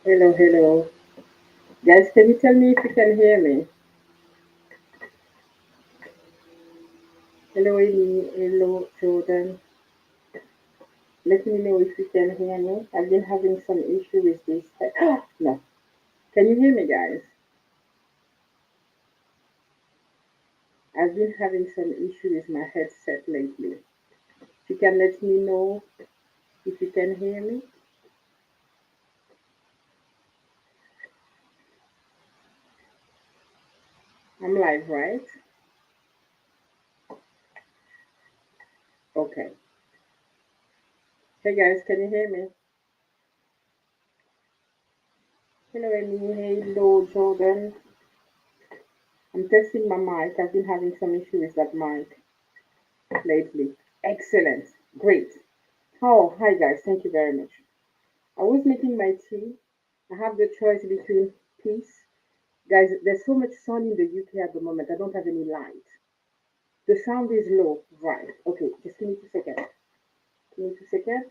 Hello, hello. Guys, can you tell me if you can hear me? Hello, Amy. Hello, Jordan. Let me know if you can hear me. I've been having some issue with this. No. Can you hear me, guys? I've been having some issue with my headset lately. If you can let me know if you can hear me. I'm live, right? Okay. Hey, guys, can you hear me? Hello, Amy. Hello, Jordan. I'm testing my mic. I've been having some issue with that mic lately. Excellent. Great. Oh, hi guys, thank you very much. I was making my tea. I have the choice between peace. Guys, there's so much sun in the UK at the moment. I don't have any light. The sound is low. Right. Okay, just give me 2 seconds. Give me 2 seconds.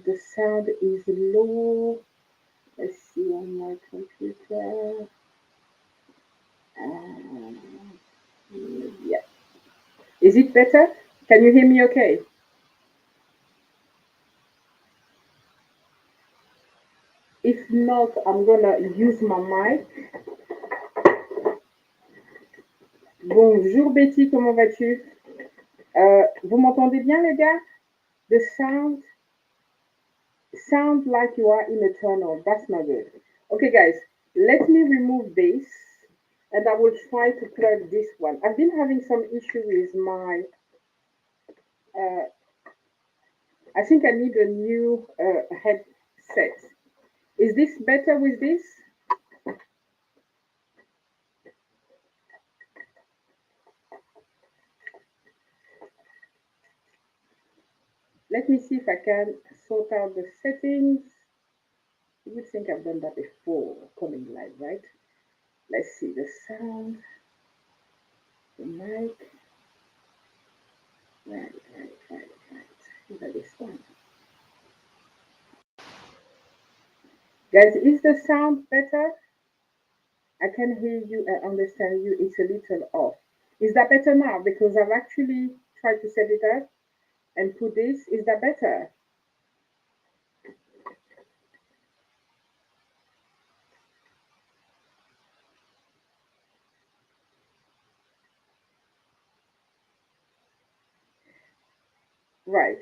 The sound is low. Let's see on my computer. Uh, yeah. Is it better? Can you hear me okay? If not, I'm gonna use my mic. Bonjour Betty, comment vas-tu? Vous m'entendez bien les gars? The sound like you are in a tunnel. That's not good. Okay guys, let me remove this and I will try to plug this one. I've been having some issue with my uh, I think I need a new headset. Is this better with this? Let me see if I can sort out the settings. You would think I've done that before coming live, right? Let's see the sound, the mic. Right. Either this one. Guys, is the sound better? I can hear you and understand you. It's a little off. Is that better now? Because I've actually tried to set it up and put this. Is that better? Right.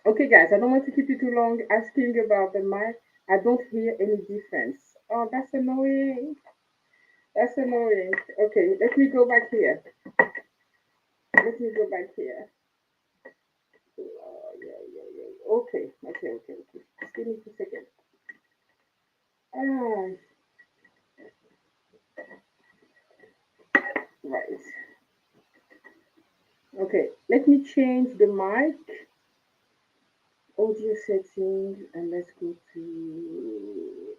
Okay, guys, I don't want to keep you too long asking about the mic. I don't hear any difference. Oh, that's annoying. That's annoying. Okay, let me go back here. Let me go back here. Yeah. Okay. Just give me 2 seconds. Ah, right. Okay, let me change the mic, audio settings, and let's go to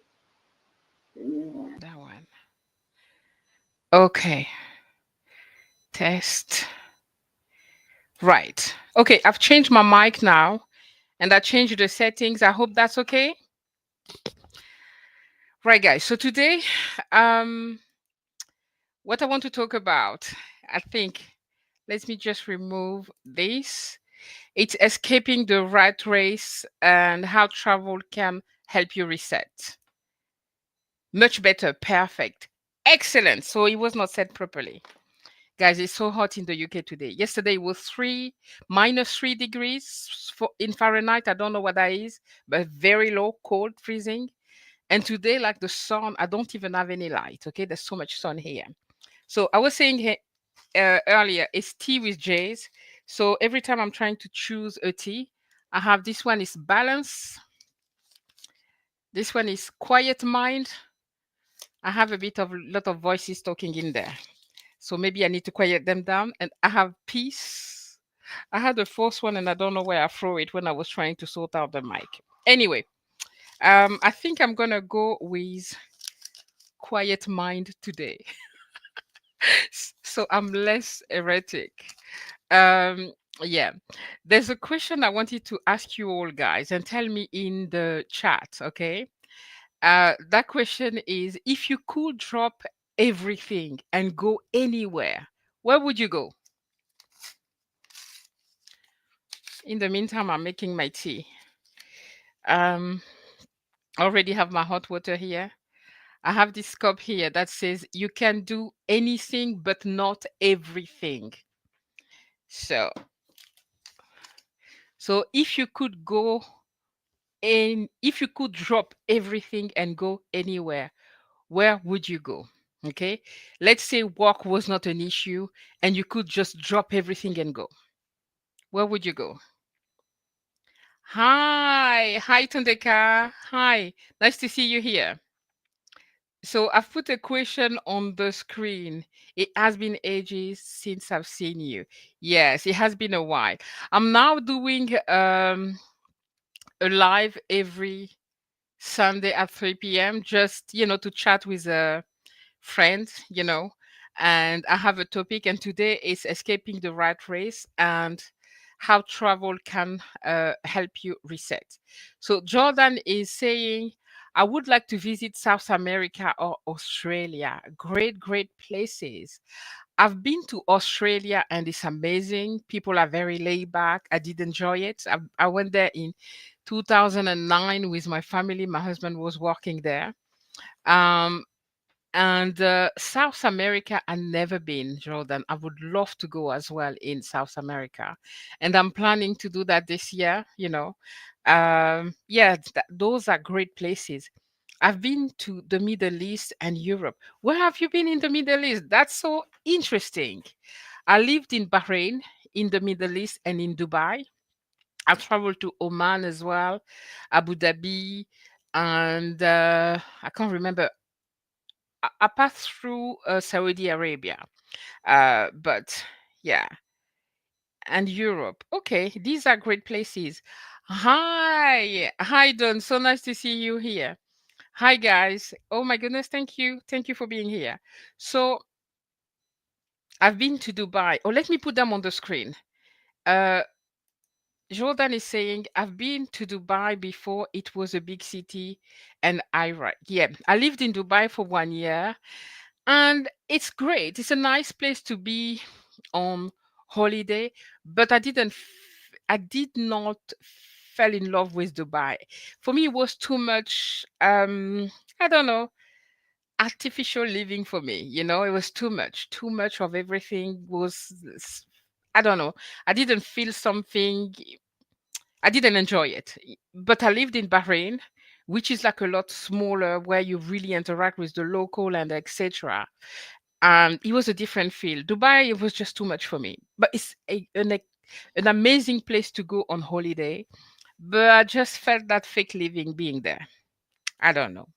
the new one. That one. Okay. Test. Right. Okay, I've changed my mic now and I changed the settings. I hope that's okay. Right, guys. So today, um, what I want to talk about, I think, let me just remove this. It's escaping the rat race and how travel can help you reset. Much better. Perfect. Excellent. So it was not said properly. Guys, it's so hot in the UK today. Yesterday it was -3 degrees in Fahrenheit. I don't know what that is, but very low, cold, freezing. And today, like the sun, I don't even have any light. Okay, there's so much sun here. So I was saying earlier, it's tea with Jase. So every time I'm trying to choose a tea, I have this one is balance. This one is quiet mind. I have a bit of lot of voices talking in there. So maybe I need to quiet them down. And I have peace. I had the fourth one and I don't know where I threw it when I was trying to sort out the mic. Anyway, I think I'm gonna go with quiet mind today. So I'm less erratic. Yeah. There's a question I wanted to ask you all guys and tell me in the chat, okay? That question is if you could drop everything and go anywhere, where would you go? In the meantime, I'm making my tea. Um, I already have my hot water here. I have this cup here that says you can do anything but not everything. So, so if you could go and if you could drop everything and go anywhere, where would you go? Okay. Let's say work was not an issue and you could just drop everything and go. Where would you go? Hi. Hi, Tandeka. Hi. Nice to see you here. So I've put a question on the screen. It has been ages since I've seen you. Yes, it has been a while. I'm now doing a live every Sunday at 3 p.m. just, to chat with friends. And I have a topic, and today is escaping the rat race and how travel can help you reset. So Jordan is saying, I would like to visit South America or Australia. Great, great places. I've been to Australia and it's amazing. People are very laid back. I did enjoy it. I went there in 2009 with my family. My husband was working there. Um, and South America, I've never been, Jordan. I would love to go as well in South America. And I'm planning to do that this year. Yeah, those are great places. I've been to the Middle East and Europe. Where have you been in the Middle East? That's so interesting. I lived in Bahrain, in the Middle East, and in Dubai. I traveled to Oman as well, Abu Dhabi, and I can't remember. I passed through Saudi Arabia, but yeah, and Europe. Okay, these are great places. Hi, Don. So nice to see you here. Hi, guys. Oh my goodness, thank you for being here. So I've been to Dubai. Oh, let me put them on the screen. Uh, Jordan is saying, I've been to Dubai before it was a big city and Iraq. Yeah, I lived in Dubai for 1 year and it's great. It's a nice place to be on holiday, but I did not fell in love with Dubai. For me, it was too much, I don't know, artificial living for me. It was too much of everything I don't know. I didn't feel something I didn't enjoy it. But I lived in Bahrain, which is like a lot smaller where you really interact with the local and etc. It was a different feel. Dubai, it was just too much for me. But it's an amazing place to go on holiday. But I just felt that fake living being there. I don't know.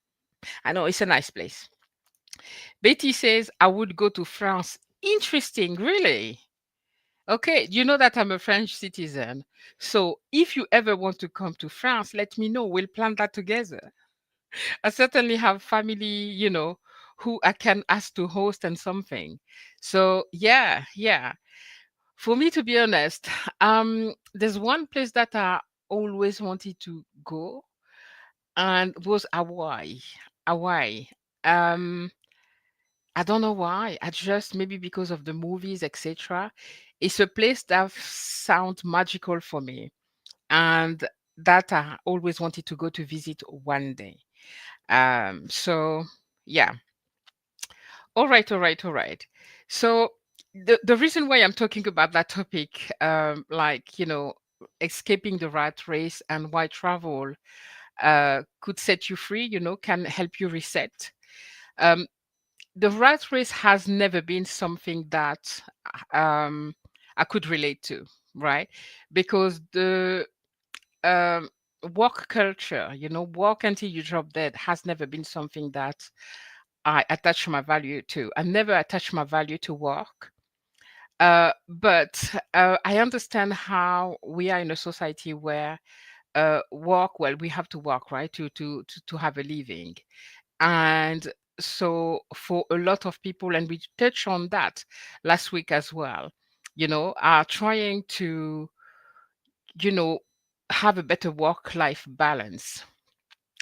I know it's a nice place. Betty says, I would go to France. Interesting, really? Okay, you know that I'm a French citizen. So if you ever want to come to France, let me know. We'll plan that together. I certainly have family, who I can ask to host and something. So yeah, yeah. For me, to be honest, there's one place that I always wanted to go and was Hawaii. Hawaii. Um, I don't know why. I just maybe because of the movies, etc. It's a place that sounds magical for me, and that I always wanted to go to visit one day. So yeah. All right, all right, all right. So the reason why I'm talking about that topic, like escaping the rat race and why travel could set you free, can help you reset. Um, the rat race has never been something that um, I could relate to, right? Because the um, work culture, work until you drop dead has never been something that I attach my value to. I never attach my value to work. But I understand how we are in a society where work, well, we have to work, right, to have a living. And so for a lot of people, and we touched on that last week as well, are trying to, you know, have a better work-life balance.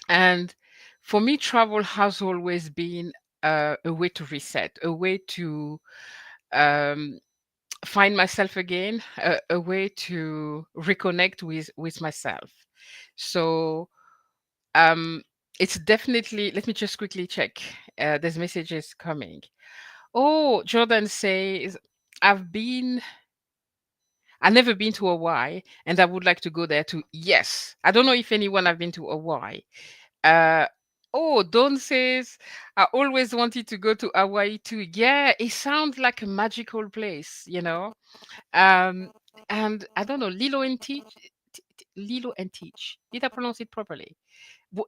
And for me, travel has always been a way to reset, a way to um, find myself again, a way to reconnect with myself. So um, it's definitely. Let me just quickly check. There's messages coming. Oh, Jordan says, I've been. I've never been to Hawaii, and I would like to go there too. Yes, I don't know if anyone have been to Hawaii. Uh, oh, Dawn says, I always wanted to go to Hawaii too. Yeah, it sounds like a magical place. Um, and I don't know, Lilo and Teach. Did I pronounce it properly?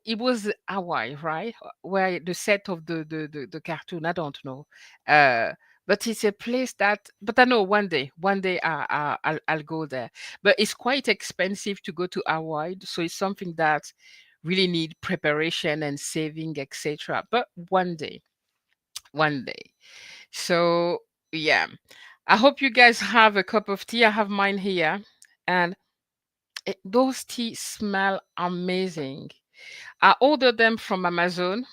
It was Hawaii, right? Where the set of the cartoon. I don't know. Uh, but it's a place that. But I know one day I'll go there. But it's quite expensive to go to Hawaii, so it's something that really need preparation and saving, etc. But one day. So yeah, I hope you guys have a cup of tea. I have mine here, and those tea smell amazing. I ordered them from Amazon.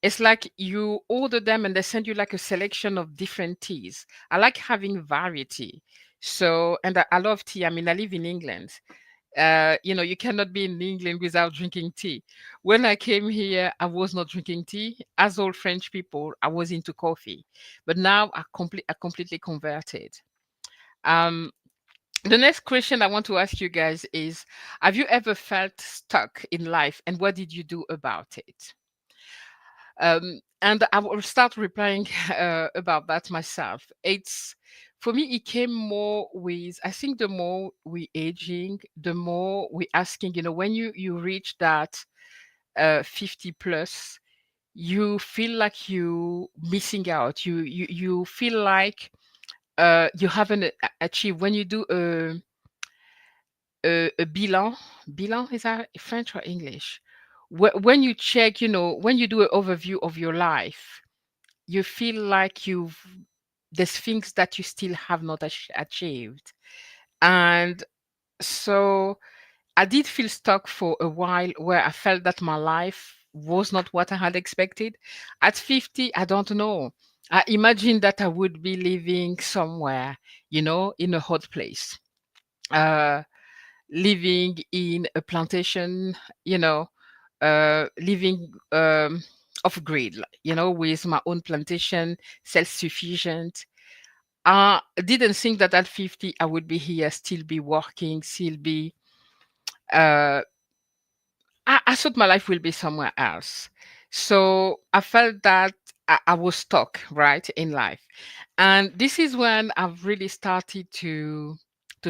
It's like you order them and they send you like a selection of different teas. I like having variety. So, and I love tea. I mean, I live in England. You cannot be in England without drinking tea. When I came here, I was not drinking tea. As all French people, I was into coffee. But now I completely converted. Um, the next question I want to ask you guys is, have you ever felt stuck in life and what did you do about it? And I will start replying about that myself. It's for me, it came more with, I think the more we aging, the more we asking, when you reach that 50 plus, you feel like you missing out. You feel like you haven't achieved when you do a bilan, is that French or English? When you check, when you do an overview of your life, you feel like there's things that you still have not achieved. And so I did feel stuck for a while where I felt that my life was not what I had expected. At 50, I don't know. I imagined that I would be living somewhere, in a hot place. Uh, Living in a plantation, living off grid, with my own plantation, self sufficient. I didn't think that at 50 I would be here, still be working, still be. Uh, I thought my life will be somewhere else. So I felt that I was stuck, right, in life. And this is when I've really started to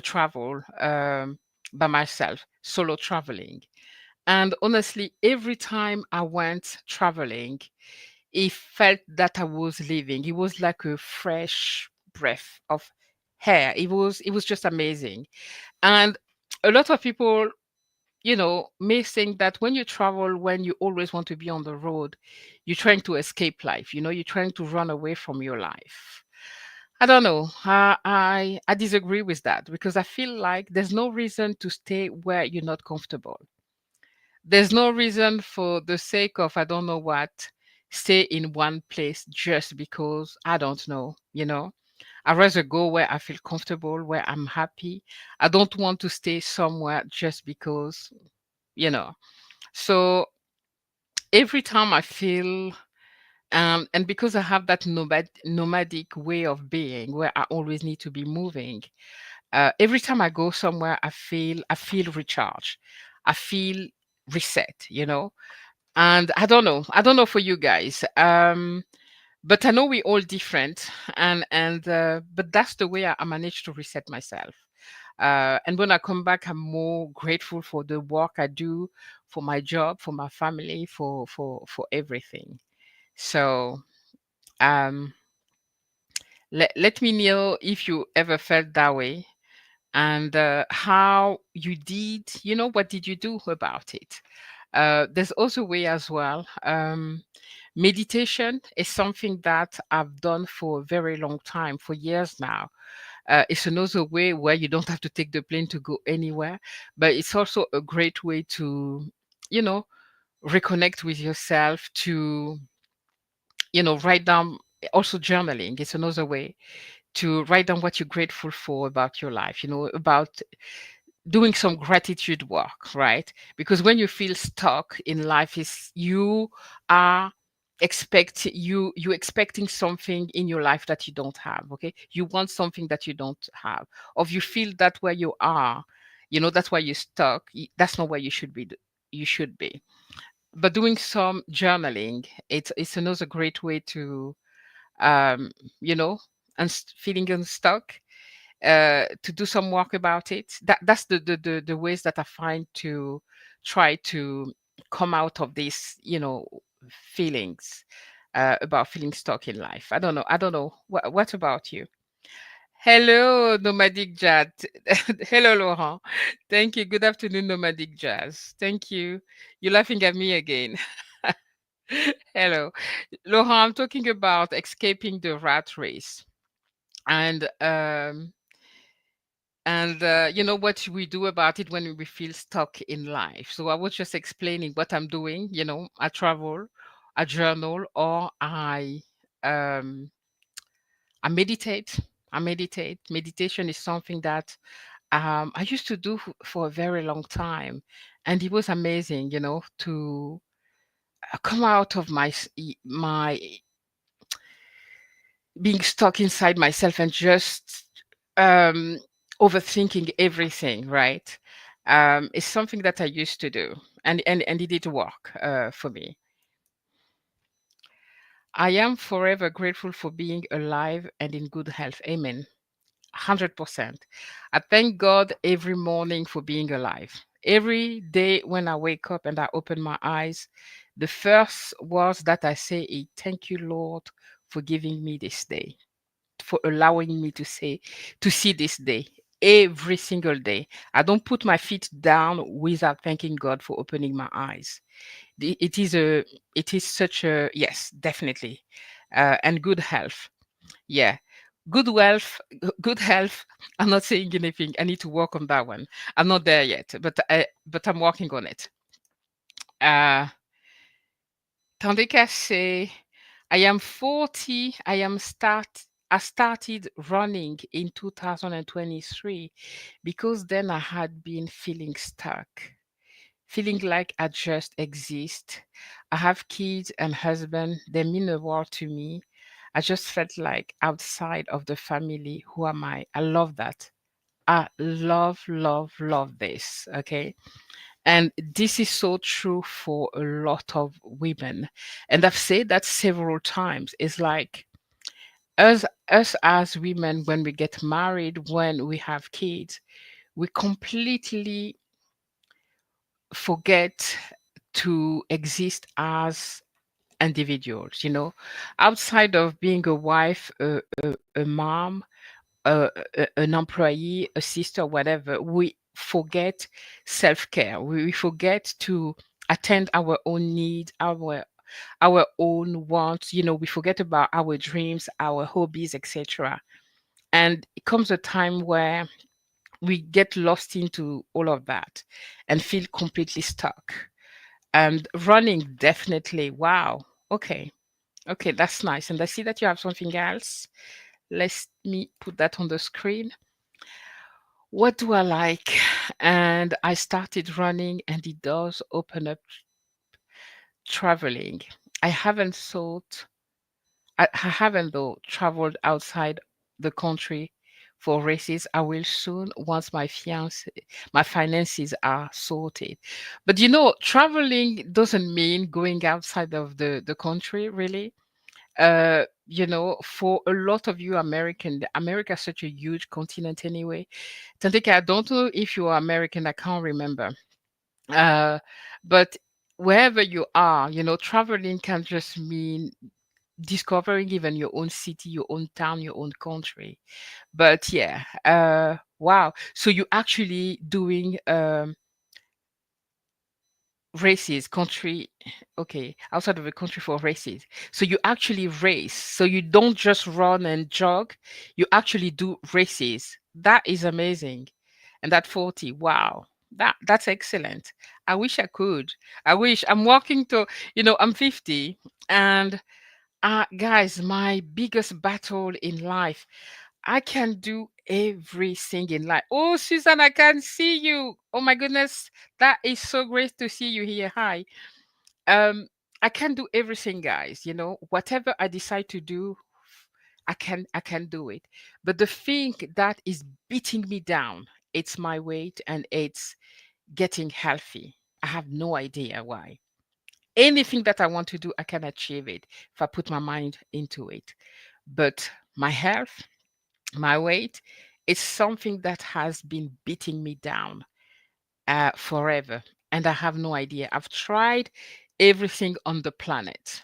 travel by myself, solo traveling. And honestly, every time I went traveling, it felt that I was living. It was like a fresh breath of air. It was just amazing. And a lot of people, may think that when you travel, when you always want to be on the road, you're trying to escape life, you're trying to run away from your life. I don't know. I disagree with that because I feel like there's no reason to stay where you're not comfortable. There's no reason for the sake of I don't know what, stay in one place just because I don't know, I'd rather go where I feel comfortable, where I'm happy. I don't want to stay somewhere just because, you know. So every time I feel and because I have that nomadic way of being where I always need to be moving, every time I go somewhere, I feel recharged. I feel reset, And I don't know for you guys. But I know we're all different, and but that's the way I manage to reset myself. And when I come back, I'm more grateful for the work I do, for my job, for my family, for everything. So um, let me know if you ever felt that way and how you did. What did you do about it? There's also a way as well. Meditation is something that I've done for a very long time, for years now. It's another way where you don't have to take the plane to go anywhere, but it's also a great way to, you know, reconnect with yourself, to, write down. Also journaling is another way to write down what you're grateful for about your life, about doing some gratitude work, right? Because when you feel stuck in life, is you are you expecting something in your life that you don't have. Okay, you want something that you don't have, or if you feel that where you are, that's why you're stuck. That's not where you should be. You should be. But doing some journaling, it's another great way to, um you know feeling unstuck, to do some work about it. That's the ways that I find to try to come out of these, feelings, about feeling stuck in life. I don't know. What about you? Hello, Nomadic Jazz. Hello, Laurent. Thank you. Good afternoon, Nomadic Jazz. Thank you. You're laughing at me again. Hello. Laurent, I'm talking about escaping the rat race. And what we do about it when we feel stuck in life. So I was just explaining what I'm doing. I travel, I journal, or um I meditate. Meditation is something that, I used to do for a very long time, and it was amazing, to come out of my being stuck inside myself and just, um, overthinking everything, right? It's something that I used to do, and it did work, for me. I am forever grateful for being alive and in good health. Amen. 100%. I thank God every morning for being alive. Every day when I wake up and I open my eyes, the first words that I say is, "Thank you, Lord, for giving me this day, for allowing me to see this day." Every single day, I don't put my feet down without thanking God for opening my eyes. It is such a, yes, definitely, and good health. Yeah, good health. I'm not saying anything. I need to work on that one. I'm not there yet, but I'm working on it. Uh, Tandika say, I am 40. I started running in 2023 because then I had been feeling stuck, feeling like I just exist. I have kids and husband. They mean a world to me. I just felt like outside of the family. Who am I? I love that. I love, love, love this. Okay. And this is so true for a lot of women. And I've said that several times. It's like us as women, when we get married, when we have kids, we completely forget to exist as individuals, outside of being a wife, a mom, an employee, a sister, whatever. We forget self-care. We forget to attend our own needs, our own wants. We forget about our dreams, our hobbies, etc. And it comes a time where we get lost into all of that and feel completely stuck. And running, definitely. Wow. Okay. Okay, that's nice. And I see that you have something else. Let me put that on the screen. What do I like? And I started running, and it does open up traveling. I haven't thought, I haven't though traveled outside the country for races. I will soon once my finances are sorted. But traveling doesn't mean going outside of the country, really. For a lot of you America is such a huge continent anyway. Tanteka, I don't know if you are American, I can't remember. Uh, but wherever you are, traveling can just mean discovering even your own city, your own town, your own country. But yeah, wow. So you're actually doing, races, country, okay, outside of the country for races. So you actually race. So you don't just run and jog, you actually do races. That is amazing. And at 40, wow. That's excellent. I wish I could. I wish I'm walking to, I'm 50 and guys, my biggest battle in life, I can do everything in life. Oh, Susan, I can see you. Oh my goodness, that is so great to see you here. Hi. Um, I can do everything, guys. Whatever I decide to do, I can do it. But the thing that is beating me down, it's my weight and it's getting healthy. I have no idea why. Anything that I want to do, I can achieve it if I put my mind into it. But my health, my weight, it's something that has been beating me down forever. And I have no idea. I've tried everything on the planet.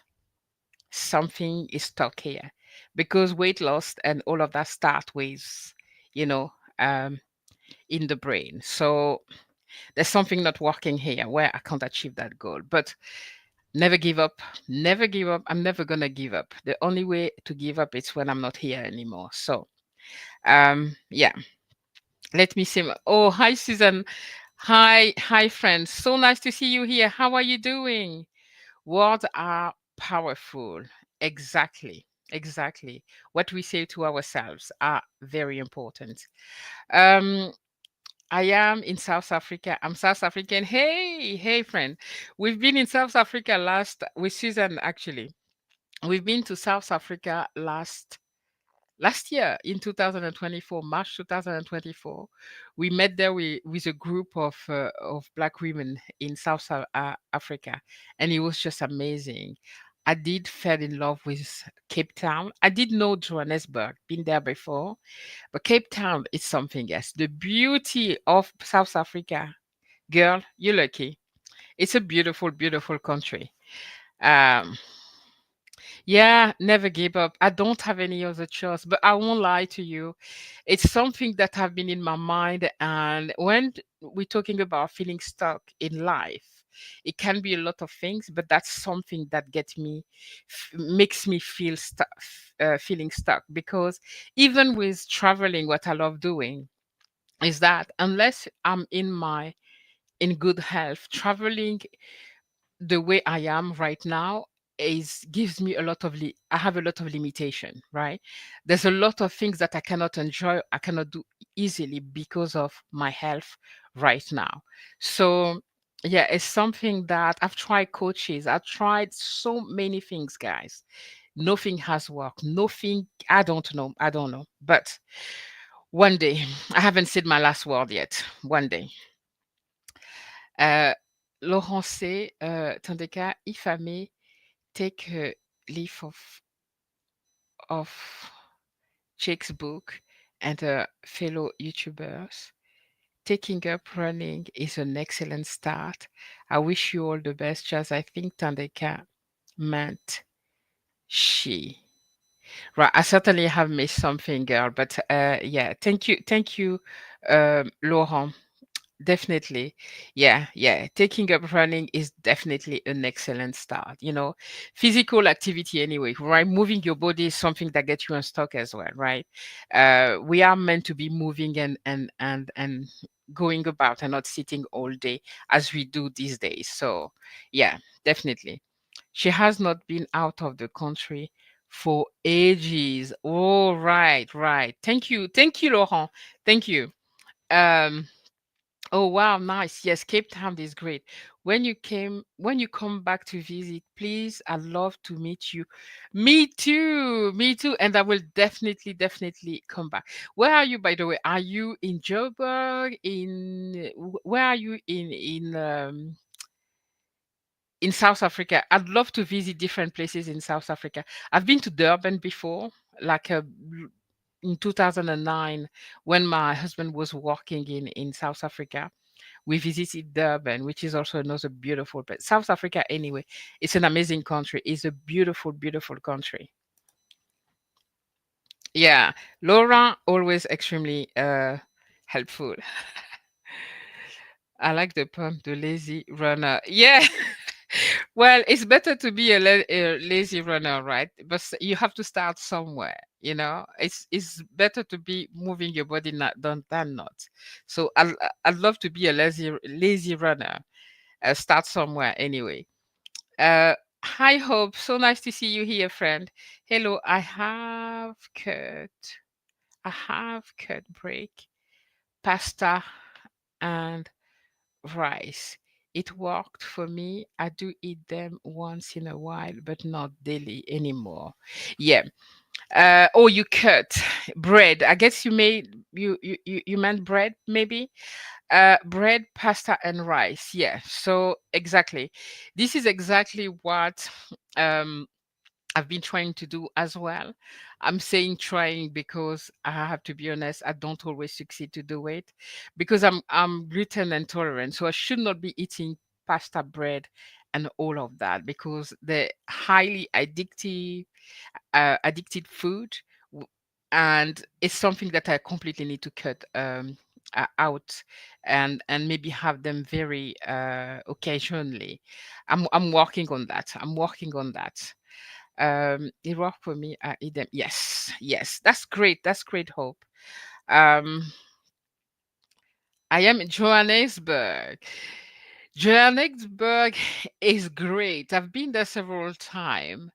Something is stuck here because weight loss and all of that start with, you know, um, in the brain. So there's something not working here where I can't achieve that goal. But never give up. Never give up. I'm never gonna give up. The only way to give up is when I'm not here anymore. So yeah, let me see. Oh, hi Susan. Hi friends. So nice to see you here. How are you doing? Words are powerful. Exactly. What we say to ourselves are very important. Um, I am in South Africa. I'm South African. Hey, friend. We've been in South Africa last with Susan actually. We've been to South Africa last year in 2024, March 2024. We met there with a group of Black women in South Africa, and it was just amazing. I did fell in love with Cape Town. I did know Johannesburg, been there before, but Cape Town is something else. The beauty of South Africa, girl, you're lucky. It's a beautiful country. Um, Yeah, never give up. I don't have any other choice, but I won't lie to you. It's something that have been in my mind. And when we're talking about feeling stuck in life, it can be a lot of things, but that's something that gets me, makes me feel stuck, feeling stuck. Because even with traveling, what I love doing is that unless I'm in good health, traveling the way I am right now is gives me a lot of I have a lot of limitation, right? There's a lot of things that I cannot enjoy, I cannot do easily because of my health right now. So yeah, it's something that I've tried coaches, I've tried so many things, guys. Nothing has worked. Nothing, I don't know. But one day, I haven't said my last word yet. One day. Uh, Laurent C. Tandeka, if I may take a leaf of Jake's book and fellow YouTubers, taking up running is an excellent start. I wish you all the best, Jazz. I think Tandeka meant she. Right, I certainly have missed something, girl, but yeah, thank you, Laurent. Definitely. Yeah. Taking up running is definitely an excellent start. Physical activity anyway, right? Moving your body is something that gets you unstuck as well, right? We are meant to be moving and going about and not sitting all day as we do these days. So yeah, definitely. She has not been out of the country for ages. Oh, right. Thank you, Laurent. Thank you. Um, Oh wow, nice. Yes, Cape Town is great. When you come back to visit, please, I'd love to meet you. Me too. And I will definitely come back. Where are you, by the way? Are you in Joburg? Where are you in South Africa? I'd love to visit different places in South Africa. I've been to Durban before, like in 2009 when my husband was working in South Africa. We visited Durban, which is also another beautiful place. South Africa, anyway, it's an amazing country. It's a beautiful country. Yeah, Laura always extremely helpful. I like the poem, the lazy runner. Yeah. Well, it's better to be a lazy runner, right? But you have to start somewhere. It's better to be moving your body not than not. So I'd love to be a lazy runner. Start somewhere anyway. Uh, Hi Hope, so nice to see you here, friend. Hello, I have cut break, pasta and rice. It worked for me. I do eat them once in a while, but not daily anymore. Yeah. Oh, you cut bread. I guess you meant bread, maybe. Bread, pasta, and rice. Yeah. So exactly, this is exactly what um I've been trying to do as well. I'm saying trying because I have to be honest, I don't always succeed to do it because I'm gluten intolerant. So I should not be eating pasta bread and all of that because they're highly addicted food and it's something that I completely need to cut out and maybe have them very occasionally. I'm working on that. I'm working on that. It worked for me. I eat them. Yes, yes, that's great. That's great, Hope. Um, I am in Johannesburg. Johannesburg is great. I've been there several times,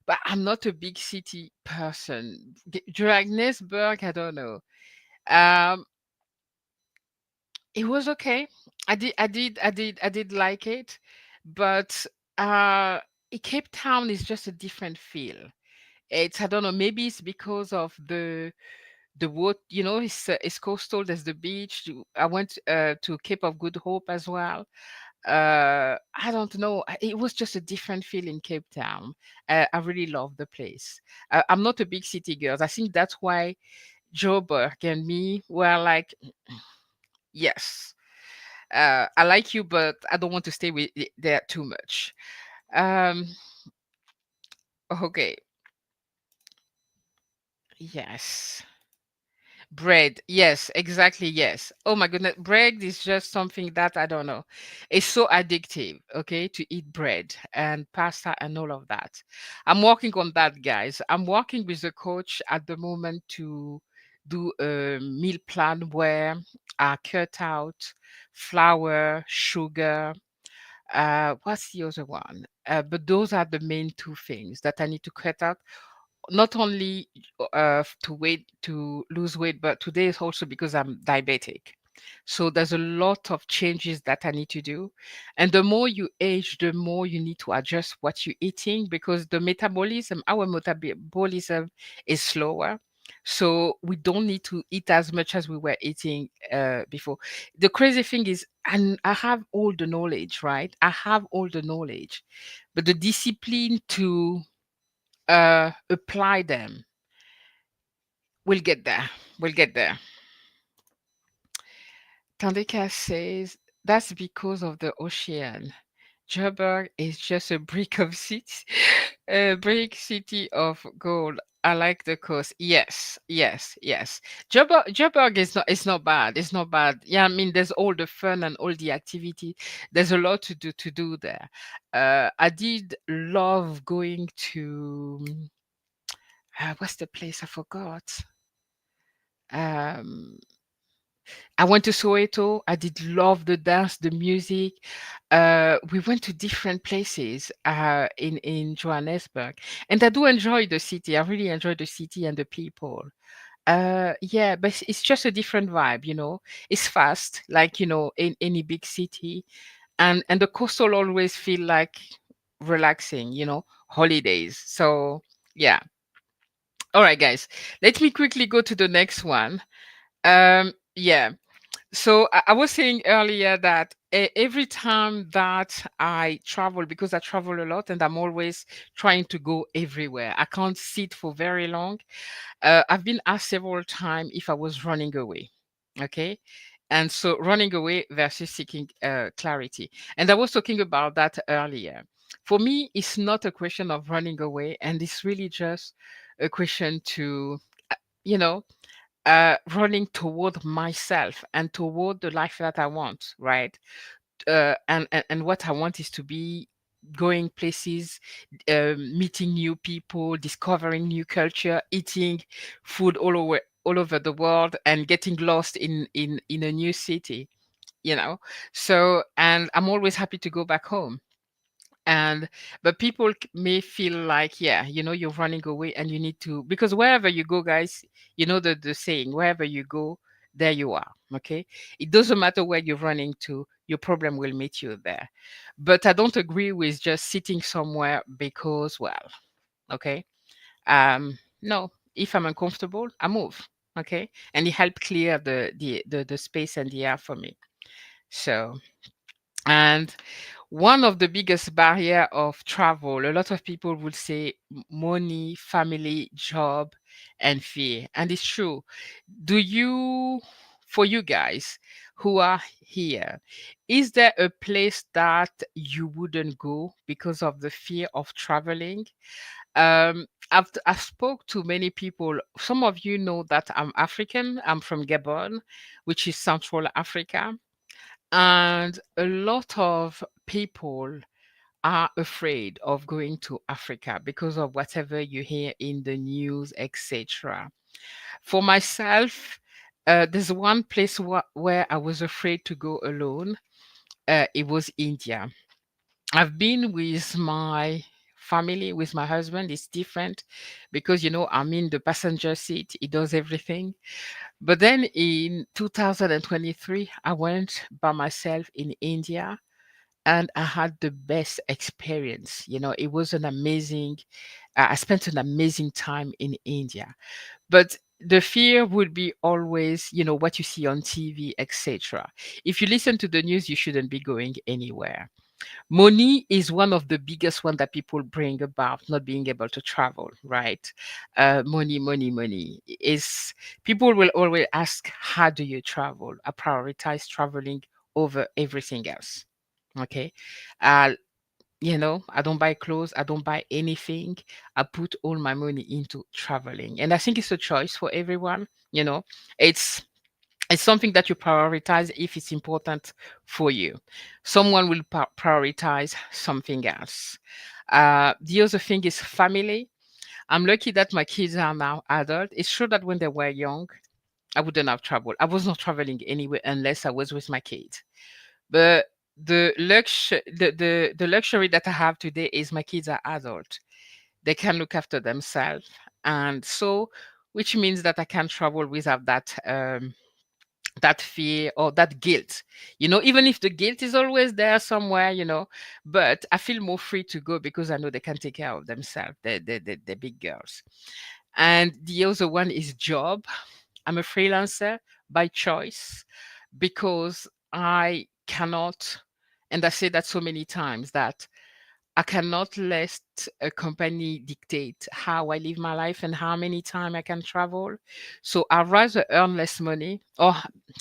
but I'm not a big city person. Johannesburg, I don't know. Um, it was okay. I did like it, but uh, Cape Town is just a different feel. I don't know, maybe it's because of the wood, it's coastal, there's the beach. I went to Cape of Good Hope as well. I don't know, it was just a different feel in Cape Town. I really love the place. I'm not a big city girl. I think that's why Joburg and me were like, yes, I like you, but I don't want to stay there too much. um okay. Yes. Bread, yes, exactly, yes. Oh my goodness, bread is just something that I don't know. It's so addictive, okay, to eat bread and pasta and all of that. I'm working on that, guys. I'm working with a coach at the moment to do a meal plan where I cut out flour, sugar. What's the other one? But those are the main two things that I need to cut out not only to lose weight, but today is also because I'm diabetic. So there's a lot of changes that I need to do. And the more you age, the more you need to adjust what you're eating because our metabolism is slower. So we don't need to eat as much as we were eating before. The crazy thing is, and I have all the knowledge, right? I have all the knowledge, but the discipline to apply them. We'll get there. We'll get there. Tandika says that's because of the ocean. Joburg is just a brick of city, a brick city of gold. I like the coast. Yes, yes, yes. Joburg is not bad. It's not bad. Yeah, I mean, there's all the fun and all the activity. There's a lot to do there. I did love going to what's the place I forgot. Um, I went to Soweto. I did love the dance, the music. We went to different places in Johannesburg, and I do enjoy the city. I really enjoy the city and the people. Yeah, but it's just a different vibe, It's fast, like in any big city, and the coastal always feel like relaxing, holidays. So yeah. All right, guys. Let me quickly go to the next one. Yeah. So I was saying earlier that every time that I travel, because I travel a lot and I'm always trying to go everywhere, I can't sit for very long. I've been asked several times if I was running away. Okay. And so running away versus seeking clarity. And I was talking about that earlier. For me, it's not a question of running away, and it's really just a question to, you know, running toward myself and toward the life that I want, right? And what I want is to be going places, meeting new people, discovering new culture, eating food all over the world, and getting lost in a new city. You know, so and I'm always happy to go back home. And but people may feel like, yeah, you're running away and you need to, because wherever you go, guys, the saying, wherever you go, there you are. Okay, it doesn't matter where you're running to, your problem will meet you there. But I don't agree with just sitting somewhere because, well, okay, no, if I'm uncomfortable, I move. Okay, and it helped clear the space and the air for me. So, and one of the biggest barrier of travel, a lot of people would say money, family, job, and fear. And it's true. Do you, for you guys who are here, is there a place that you wouldn't go because of the fear of traveling? I've spoke to many people. Some of you know that I'm African. I'm from Gabon, which is Central Africa. And a lot of people are afraid of going to Africa because of whatever you hear in the news, etc. For myself, there's one place where I was afraid to go alone. It was India. I've been with my family, with my husband. It's different because, I'm in the passenger seat. He does everything. But then in 2023, I went by myself in India and I had the best experience. It was an amazing, I spent an amazing time in India. But the fear would be always, what you see on TV, etc. If you listen to the news, you shouldn't be going anywhere. Money is one of the biggest one that people bring about not being able to travel, right? Money, money, money is, people will always ask, how do you travel? I prioritize traveling over everything else. Okay. Uh, I don't buy clothes, I don't buy anything. I put all my money into traveling. And I think it's a choice for everyone. It's it's something that you prioritize if it's important for you. Someone will prioritize something else. The other thing is family. I'm lucky that my kids are now adult. It's true that when they were young, I wouldn't have traveled. I was not traveling anywhere unless I was with my kids. But the luxury that I have today is my kids are adult. They can look after themselves, and so, which means that I can travel without that fear or that guilt. Even if the guilt is always there somewhere, but I feel more free to go because I know they can take care of themselves. They're big girls. And the other one is job. I'm a freelancer by choice because I cannot, and I say that so many times, that I cannot let a company dictate how I live my life and how many time I can travel. So I'd rather earn less money or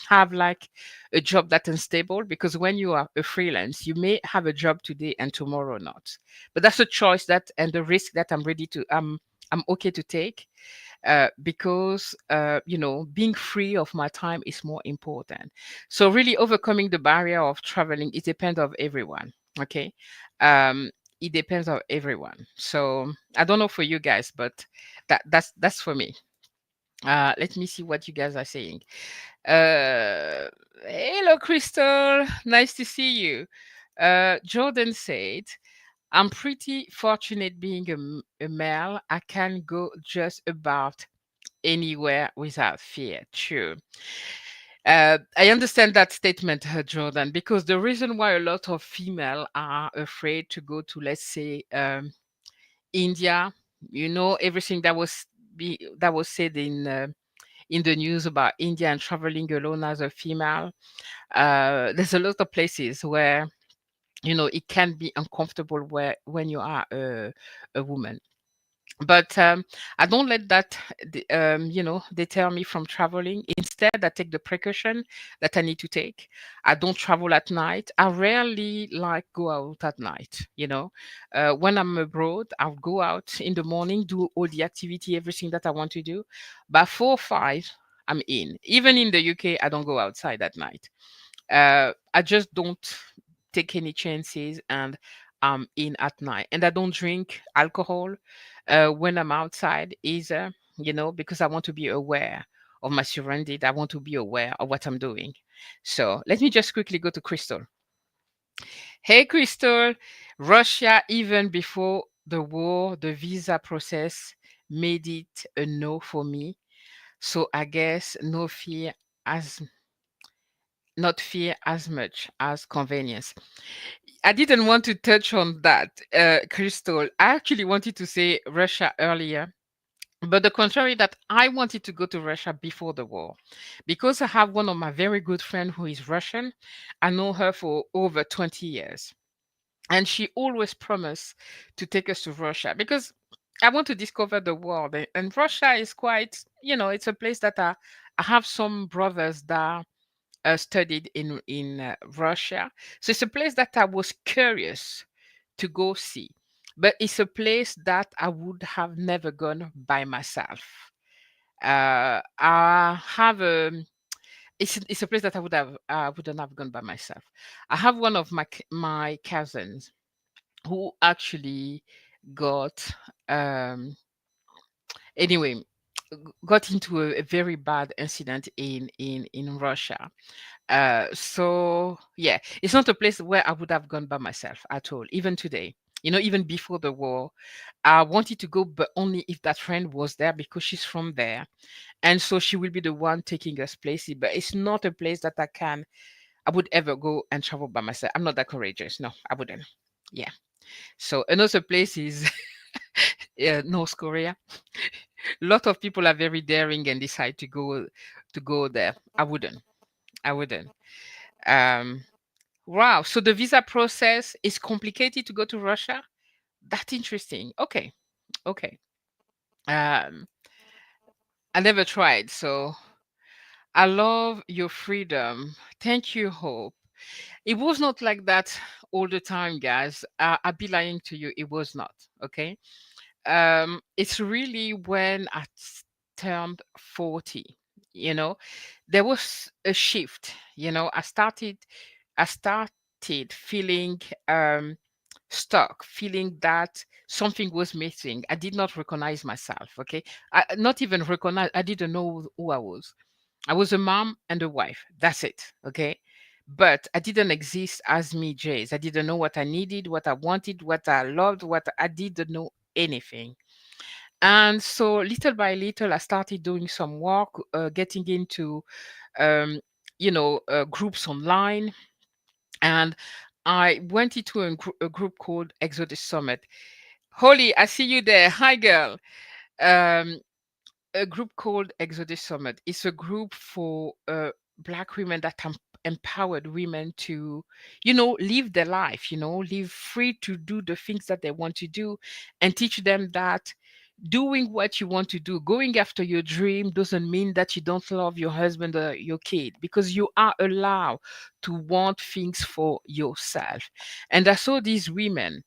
have like a job that's unstable, because when you are a freelance, you may have a job today and tomorrow not. But that's a choice that and the risk that I'm okay to take, because being free of my time is more important. So really overcoming the barrier of traveling, it depends of everyone. Okay. um it depends on everyone. So I don't know for you guys, but that's for me. Let me see what you guys are saying. Hello, Crystal, nice to see you. Jordan said, I'm pretty fortunate being a male. I can go just about anywhere without fear. True. I understand that statement, Jordan, because the reason why a lot of female are afraid to go to, let's say, India, everything that was said in the news about India and traveling alone as a female. There's a lot of places where it can be uncomfortable where when you are a woman. But I don't let that deter me from traveling. Instead, I take the precaution that I need to take. I don't travel at night. I rarely like go out at night. When I'm abroad, I'll go out in the morning, do all the activity, everything that I want to do. By 4 or 5, I'm in. Even in the UK, I don't go outside at night. I just don't take any chances, and I'm in at night. And I don't drink alcohol when I'm outside either, because I want to be aware of my surroundings. I want to be aware of what I'm doing. So let me just quickly go to Crystal. Hey, Crystal. Russia, even before the war, the visa process made it a no for me. So I guess no fear as not fear as much as convenience. I didn't want to touch on that, Crystal. I actually wanted to say Russia earlier, but the contrary, that I wanted to go to Russia before the war, because I have one of my very good friends who is Russian. I know her for over 20 years, and she always promised to take us to Russia because I want to discover the world. And Russia is quite, it's a place that I have some brothers that studied in Russia. So it's a place that I was curious to go see, but it's a place that I would have never gone by myself. I have a it's a place that I wouldn't have gone by myself. I have one of my cousins who actually got um anyway got into a very bad incident in Russia. So yeah, it's not a place where I would have gone by myself at all, even today. Even before the war, I wanted to go, but only if that friend was there because she's from there, and so she will be the one taking us places. But it's not a place that I would ever go and travel by myself. I'm not that courageous. No, I wouldn't. Yeah. So another place is North Korea. A lot of people are very daring and decide to go there. I wouldn't. I wouldn't. Um, Wow. So the visa process is complicated to go to Russia? That's interesting. Okay. Okay. Um, I never tried, so I love your freedom. Thank you, Hope. It was not like that all the time, guys. I'd be lying to you. It was not. Okay. It's really when turned 40, you know, there was a shift. I started feeling stuck, feeling that something was missing. I did not recognize myself. Okay. Not even recognize, I didn't know who I was. I was a mom and a wife. That's it. Okay. But I didn't exist as me, Jase. I didn't know what I needed, what I wanted, what I loved, what I didn't know anything. And so little by little, I started doing some work, getting into, um, groups online. And I went into a group called Exodus Summit. Holly, I see you there. Hi, girl. Um, a group called Exodus Summit. It's a group for Black women that empowered women to, live their life, live free to do the things that they want to do, and teach them that doing what you want to do, going after your dream, doesn't mean that you don't love your husband or your kid, because you are allowed to want things for yourself. And I saw these women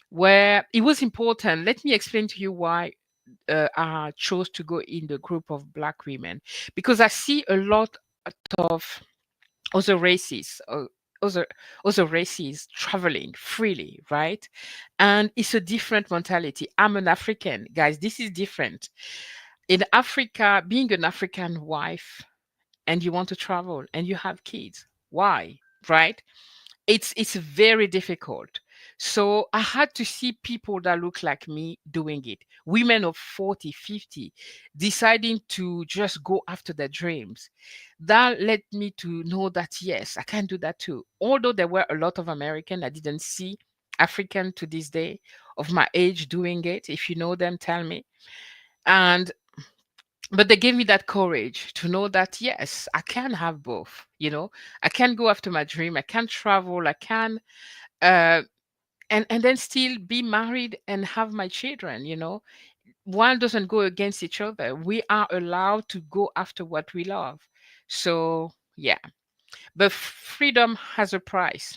where it was important. Let me explain to you why I chose to go in the group of Black women, because I see a lot of other races, other other races traveling freely, right? And it's a different mentality. I'm an African, guys. This is different. In Africa, being an African wife and you want to travel and you have kids, why? Right? It's very difficult. So I had to see people that look like me doing it, women of 40, 50, deciding to just go after their dreams. That led me to know that yes, I can do that too. Although there were a lot of American, I didn't see African to this day of my age doing it. If you know them, tell me. And but they gave me that courage to know that yes, I can have both. I can go after my dream, I can travel, I can uh and then still be married and have my children. One doesn't go against each other. We are allowed to go after what we love. So yeah, but freedom has a price.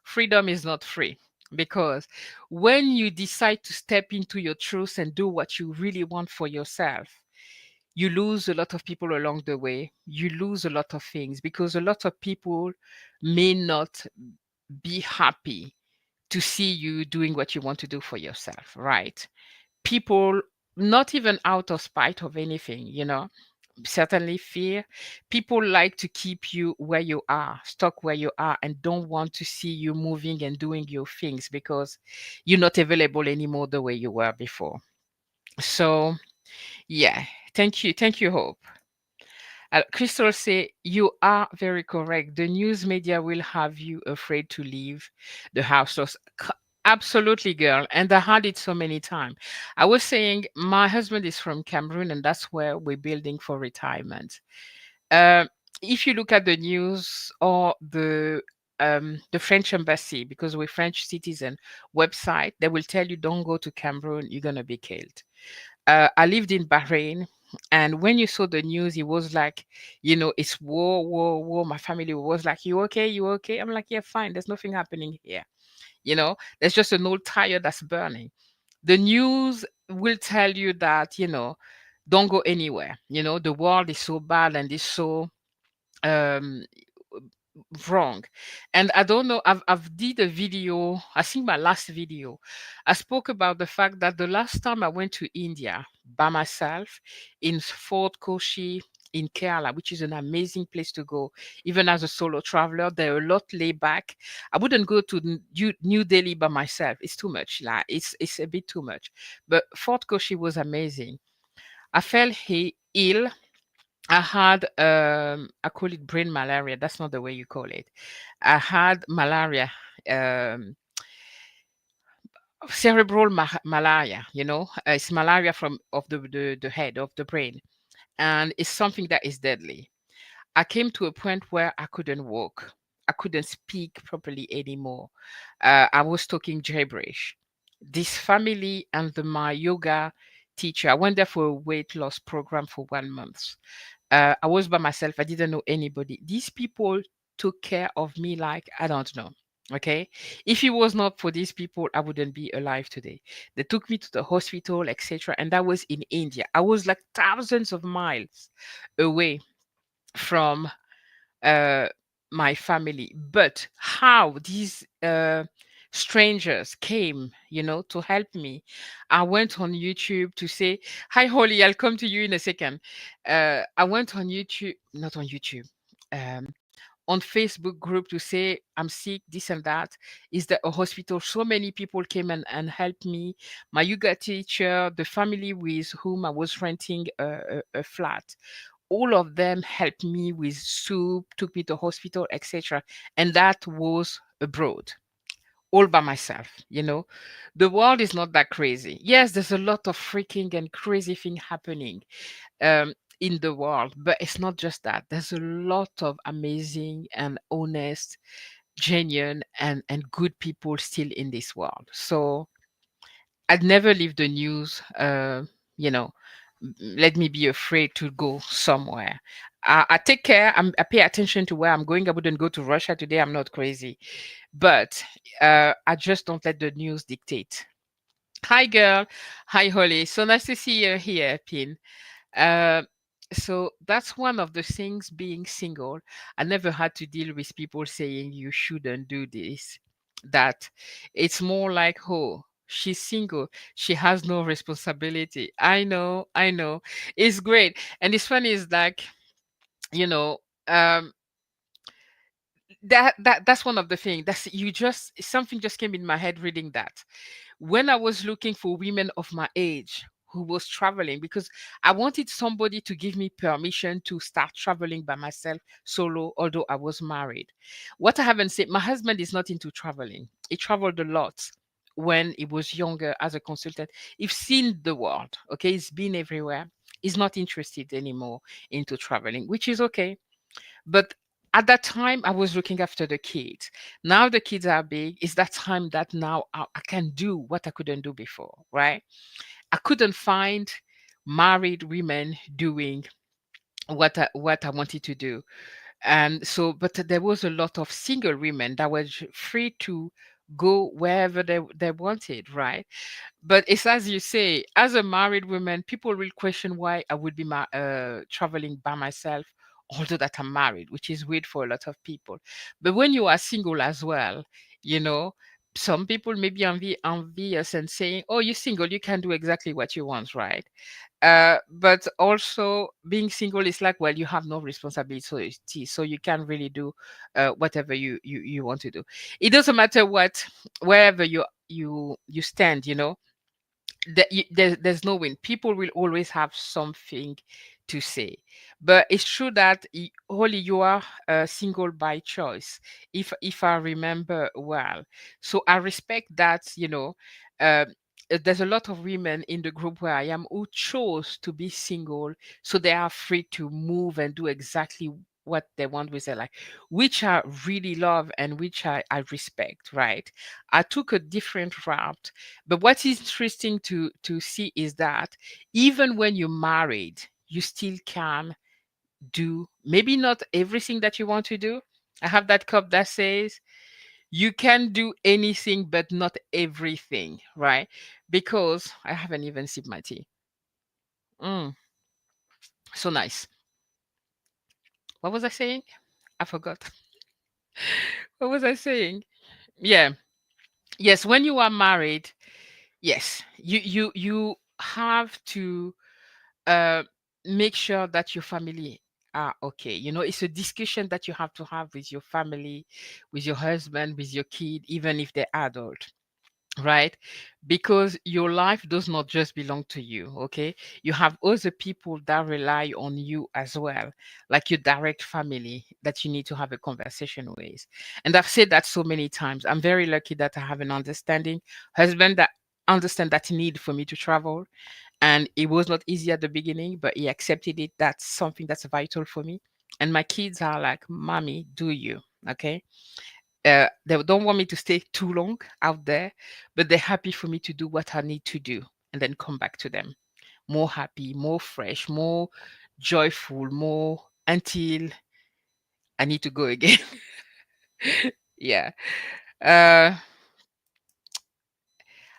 Freedom is not free, because when you decide to step into your truth and do what you really want for yourself, you lose a lot of people along the way. You lose a lot of things because a lot of people may not be happy to see you doing what you want to do for yourself, right? People, not even out of spite of anything, certainly fear. People like to keep you where you are, stuck where you are, and don't want to see you moving and doing your things because you're not available anymore the way you were before. So, yeah, thank you. Thank you, Hope. Crystal say you are very correct. The news media will have you afraid to leave the house. So, absolutely, girl. And I had it so many times. I was saying my husband is from Cameroon, and that's where we're building for retirement. Uh, if you look at the news or the French embassy, because we're French citizen website, they will tell you don't go to Cameroon, you're gonna be killed. I lived in Bahrain, and when you saw the news, it was like, it's war, war, war. My family was like, "You okay? You okay?" I'm like, "Yeah, fine. There's nothing happening here. There's just an old tire that's burning." The news will tell you that, don't go anywhere. The world is so bad and is so um wrong. And I don't know, I've did a video, I think my last video, I spoke about the fact that the last time I went to India by myself in Fort Koshi in Kerala, which is an amazing place to go, even as a solo traveler. They're a lot laid back. I wouldn't go to New Delhi by myself. It's too much. Like it's a bit too much. But Fort Koshi was amazing. I felt ill. I had I call it brain malaria. That's not the way you call it. I had malaria, um, cerebral malaria. It's malaria from of the head of the brain, and it's something that is deadly. I came to a point where I couldn't walk. I couldn't speak properly anymore. I was talking gibberish. This family and my yoga teacher, I went there for a weight loss program for 1 month. I was by myself. I didn't know anybody. These people took care of me like I don't know. Okay. If it was not for these people, I wouldn't be alive today. They took me to the hospital, etc. And that was in India. I was like thousands of miles away from uh, my family. But how these strangers came, to help me. I went on YouTube to say, "Hi, Holly, I'll come to you in a second." I went on YouTube, not on YouTube. Um, on Facebook group to say I'm sick, this and that. Is there a hospital? So many people came and helped me. My yoga teacher, the family with whom I was renting a flat, all of them helped me with soup, took me to hospital, etc. And that was abroad, all by myself. The world is not that crazy. Yes, there's a lot of freaking and crazy thing happening in the world, but it's not just that. There's a lot of amazing and honest, genuine and good people still in this world. So I'd never leave the news, you know, let me be afraid to go somewhere. I take care. I pay attention to where I'm going. I wouldn't go to Russia today. I'm not crazy, but I just don't let the news dictate. Hi, girl. Hi, Holly. So nice to see you here, Pin. Uh, so that's one of the things being single. I never had to deal with people saying you shouldn't do this, that. It's more like, oh, she's single. She has no responsibility. I know, I know. It's great. And it's funny is like, you know, um, that's one of the things that's you just something just came in my head reading that when I was looking for women of my age who was traveling, because I wanted somebody to give me permission to start traveling by myself solo, although I was married. What I haven't said, my husband is not into traveling. He traveled a lot when he was younger as a consultant. He's seen the world, okay? He's been everywhere. He's not interested anymore into traveling, which is okay. But at that time, I was looking after the kids. Now the kids are big. It's that time that now I can do what I couldn't do before, right? I couldn't find married women doing what I wanted to do. And so, but there was a lot of single women that were free to go wherever they wanted, right? But it's as you say, as a married woman, people will question why I would be traveling by myself, although that I'm married, which is weird for a lot of people. But when you are single as well, you know, some people may be envious and saying, "Oh, you're single, you can do exactly what you want, right?" But also being single is like, well, you have no responsibility, so you can really do whatever you want to do. It doesn't matter what, wherever you stand, there's no win. People will always have something to say, but it's true that Holly, you are single by choice, if I remember well. So I respect that. Uh, there's a lot of women in the group where I am who chose to be single, so they are free to move and do exactly what they want with their life, which I really love and which I respect. Right? I took a different route, but what is interesting to see is that even when you're married, you still can do maybe not everything that you want to do. I have that cup that says you can do anything but not everything, right? Because I haven't even sipped my tea. Mm, so nice. What was I saying? I forgot. What was I saying? Yeah. Yes, when you are married, yes, you have to uh, make sure that your family are okay. It's a discussion that you have to have with your family, with your husband, with your kid, even if they're adult, right? Because your life does not just belong to you, okay? You have other people that rely on you as well, like your direct family that you need to have a conversation with. And I've said that so many times. I'm very lucky that I have an understanding husband that understand that need for me to travel, and it was not easy at the beginning, but he accepted it. That's something that's vital for me. And my kids are like, "Mommy, do you?" Okay. They don't want me to stay too long out there, but they're happy for me to do what I need to do and then come back to them more happy, more fresh, more joyful, more until I need to go again. Yeah. Uh,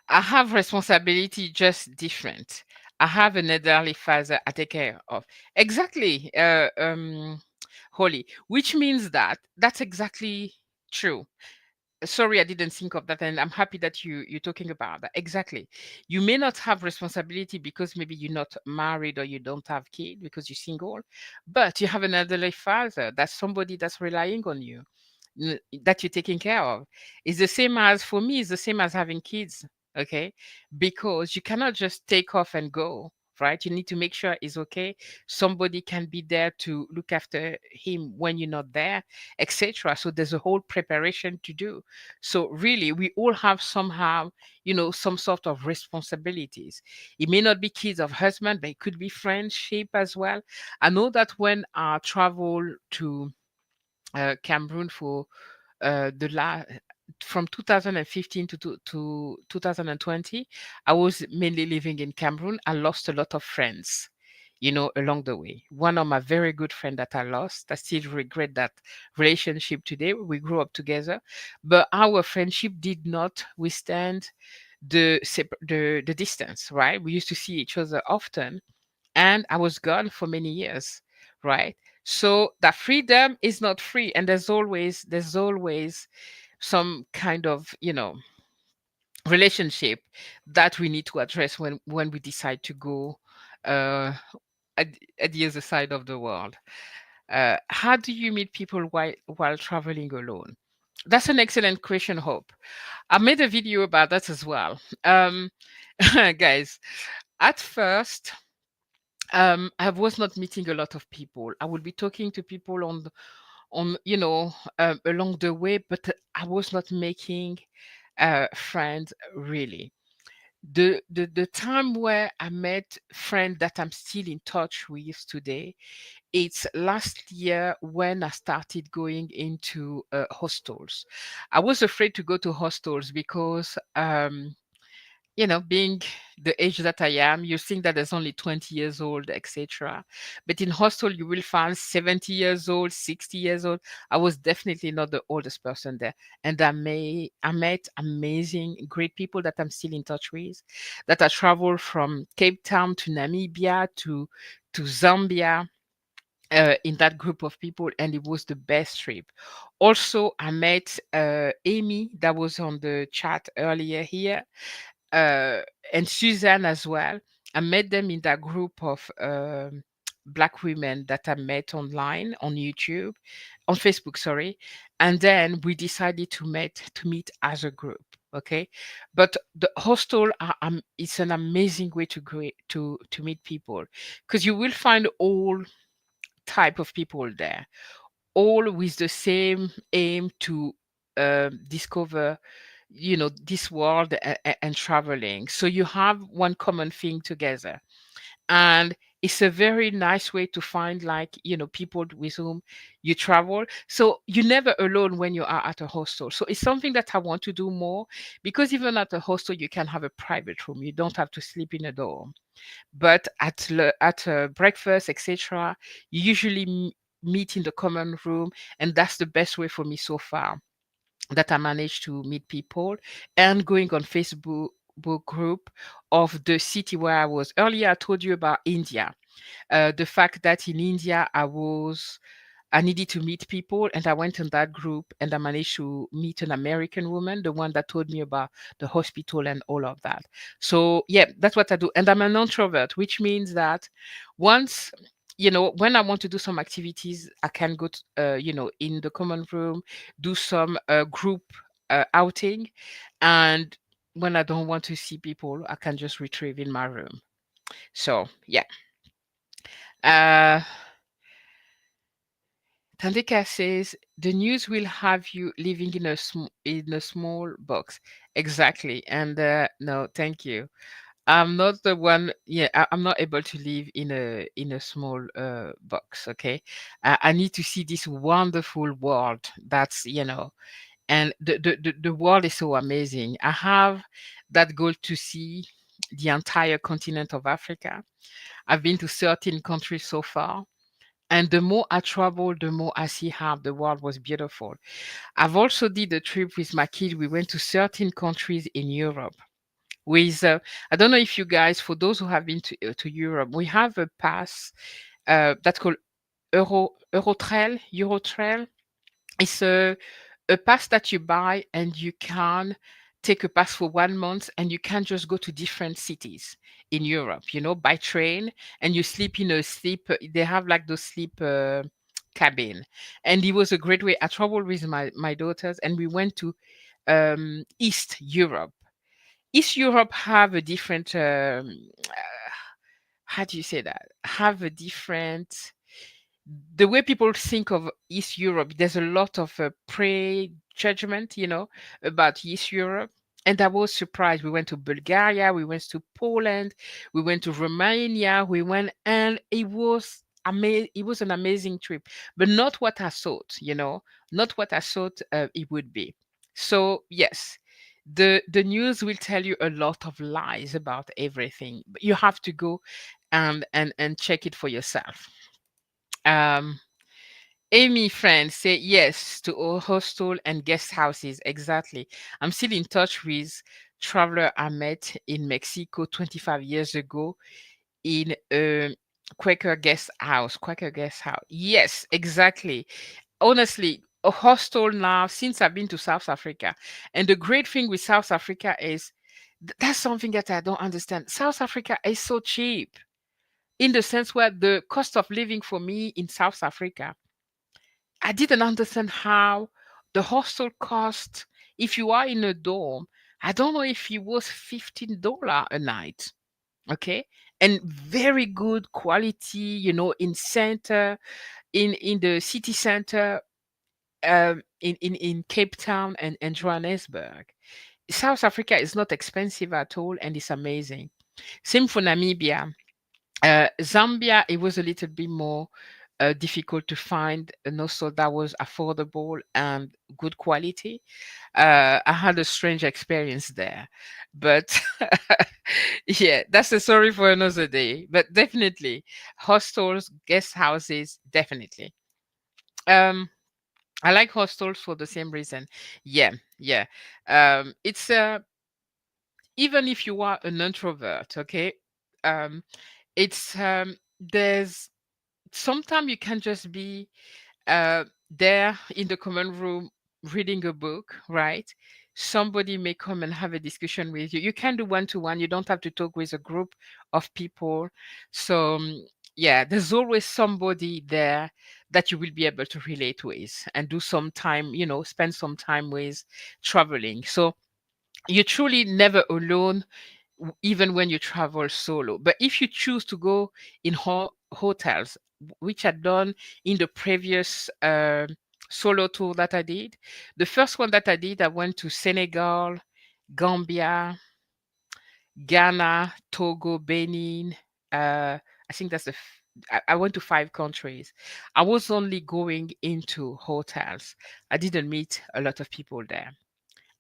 I have responsibility just different. I have an elderly father I take care of. Exactly, Holly, which means that that's exactly true. Sorry, I didn't think of that, and I'm happy that you're talking about that. Exactly. You may not have responsibility because maybe you're not married or you don't have kids because you're single, but you have an elderly father. That's somebody that's relying on you, that you're taking care of. It's the same as for me. It's the same as having kids. Okay, because you cannot just take off and go. Right, you need to make sure he's okay. Somebody can be there to look after him when you're not there, etc. So there's a whole preparation to do. So really, we all have somehow, some sort of responsibilities. It may not be kids of husband, but it could be friendship as well. I know that when I travel to Cameroon for the last from 2015 to 2020, I was mainly living in Cameroon. I lost a lot of friends, along the way. One of my very good friend that I lost, I still regret that relationship today. We grew up together, but our friendship did not withstand the distance, right? We used to see each other often, and I was gone for many years, right? So that freedom is not free, and there's always some kind of relationship that we need to address when we decide to go uh, at the other side of the world. How do you meet people while traveling alone? That's an excellent question, Hope. I made a video about that as well. Guys, at first, I was not meeting a lot of people. I would be talking to people along the way, but I was not making friends really. The time where I met friend that I'm still in touch with today, it's last year when I started going into hostels. I was afraid to go to hostels because being the age that I am, you think that there's only 20 years old, etc. But in hostel, you will find 70 years old, 60 years old. I was definitely not the oldest person there. And I met amazing, great people that I'm still in touch with, that I traveled from Cape Town to Namibia to Zambia, in that group of people, and it was the best trip. Also, I met Amy that was on the chat earlier here, uh, and Suzanne as well. I met them in that group of Black women that I met online on YouTube, on Facebook, sorry. And then we decided to meet as a group. Okay, but the hostel it's an amazing way to meet people, because you will find all type of people there, all with the same aim to discover, this world, and traveling. So you have one common thing together, and it's a very nice way to find, like, people with whom you travel. So you're never alone when you are at a hostel. So it's something that I want to do more, because even at a hostel you can have a private room. You don't have to sleep in a dorm, but at breakfast, etc., you usually meet in the common room, and that's the best way for me so far, that I managed to meet people. And going on Facebook book group of the city where I was earlier. I told you about India. The fact that in India I needed to meet people, and I went in that group, and I managed to meet an American woman, the one that told me about the hospital and all of that. So, yeah, that's what I do. And I'm an introvert, which means that once, when I want to do some activities, I can go, in the common room, do some group outing. And when I don't want to see people, I can just retrieve in my room. So, yeah. Uh, Tandika says the news will have you living in a small box. Exactly. And no, thank you. I'm not the one. Yeah, I'm not able to live in a small box. Okay, I need to see this wonderful world. And the world is so amazing. I have that goal to see the entire continent of Africa. I've been to 13 countries so far. And the more I travel, the more I see how the world was beautiful. I've also did a trip with my kid. We went to 13 countries in Europe. With I don't know if you guys, for those who have been to Europe, we have a pass that's called Eurotrail. It's a pass that you buy, and you can take a pass for 1 month, and you can just go to different cities in Europe, by train, and you sleep in a sleep. They have like those sleep cabin, and it was a great way. I traveled with my daughters, and we went to East Europe. East Europe have a different how do you say that? Have a different the way people think of East Europe. There's a lot of pre-judgment, about East Europe. And I was surprised. We went to Bulgaria, we went to Poland, we went to Romania, and it was an amazing trip, but not what I thought, not what I thought it would be. So yes, the news will tell you a lot of lies about everything, but you have to go and check it for yourself. Um, Amy friend say yes to all hostel and guest houses. Exactly. I'm still in touch with traveler I met in Mexico 25 years ago in a Quaker guest house. Quaker guest house. Yes, exactly. Honestly, a hostel now, since I've been to South Africa. And the great thing with South Africa is that's something that I don't understand. South Africa is so cheap, in the sense where the cost of living for me in South Africa, I didn't understand how the hostel cost. If you are in a dorm, I don't know if it was $15 a night. Okay. And very good quality, in the city center, in Cape Town and Johannesburg. South Africa is not expensive at all, and it's amazing. Same for Namibia. Zambia, it was a little bit more. difficult to find an hostel that was affordable and good quality. I had a strange experience there, but yeah, that's a story for another day. But definitely, hostels, guest houses, definitely. Um, I like hostels for the same reason. Yeah, yeah. It's even if you are an introvert, okay. Um, it's there's sometimes you can just be uh, there in the common room reading a book, right? Somebody may come and have a discussion with you. You can do one to one. You don't have to talk with a group of people. So, yeah, there's always somebody there that you will be able to relate with and do some time, spend some time with traveling. So, you're truly never alone even when you travel solo. But if you choose to go in hotels, which I done in the previous solo tour that I did, the first one that I did, I went to Senegal, Gambia, Ghana, Togo, Benin. I think that's I went to 5 countries. I was only going into hotels. I didn't meet a lot of people there.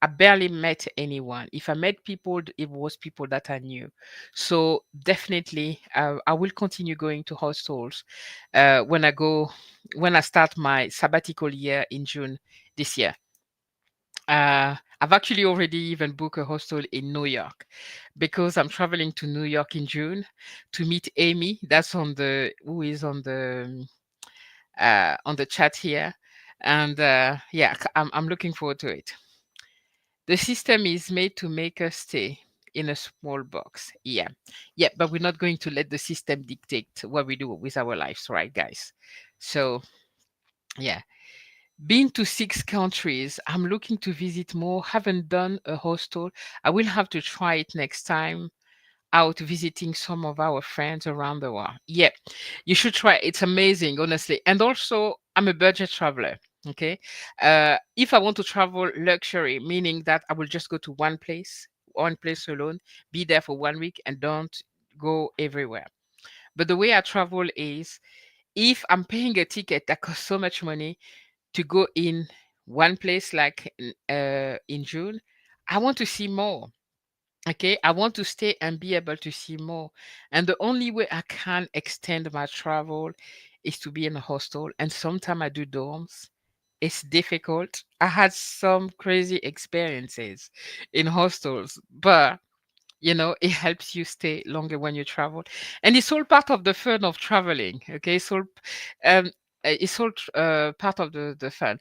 I barely met anyone. If I met people, it was people that I knew. So definitely, I will continue going to hostels when I start my sabbatical year in June this year. I've actually already even booked a hostel in New York because I'm traveling to New York in June to meet Amy. That's who is on the chat here, and yeah, I'm looking forward to it. The system is made to make us stay in a small box. Yeah. Yeah, but we're not going to let the system dictate what we do with our lives, right, guys? So, yeah. Been to 6 countries. I'm looking to visit more. Haven't done a hostel. I will have to try it next time out visiting some of our friends around the world. Yeah, you should try. It's amazing, honestly. And also, I'm a budget traveler. Okay. If I want to travel luxury, meaning that I will just go to one place alone, be there for 1 week and don't go everywhere. But the way I travel is if I'm paying a ticket that costs so much money to go in one place like in June, I want to see more. Okay, I want to stay and be able to see more. And the only way I can extend my travel is to be in a hostel. And sometimes I do dorms. It's difficult. I had some crazy experiences in hostels, but it helps you stay longer when you travel. And it's all part of the fun of traveling. Okay, um, it's all part of the fun.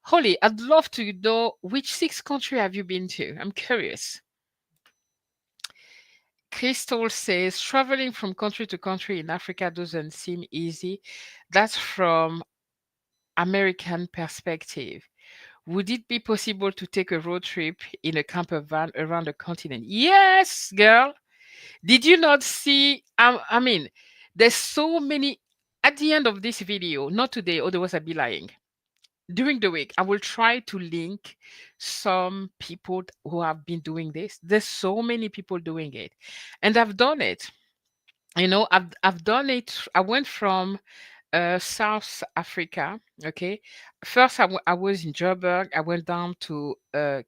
Holly, I'd love to know which 6 country have you been to? I'm curious. Crystal says traveling from country to country in Africa doesn't seem easy. That's from American perspective. Would it be possible to take a road trip in a camper van around the continent? Yes, girl. Did you not see? I mean, there's so many. At the end of this video, not today, otherwise I'd be lying. During the week, I will try to link some people who have been doing this. There's so many people doing it, and I've done it. I've done it. I went from South Africa. Okay, first I was in Joburg. I went down to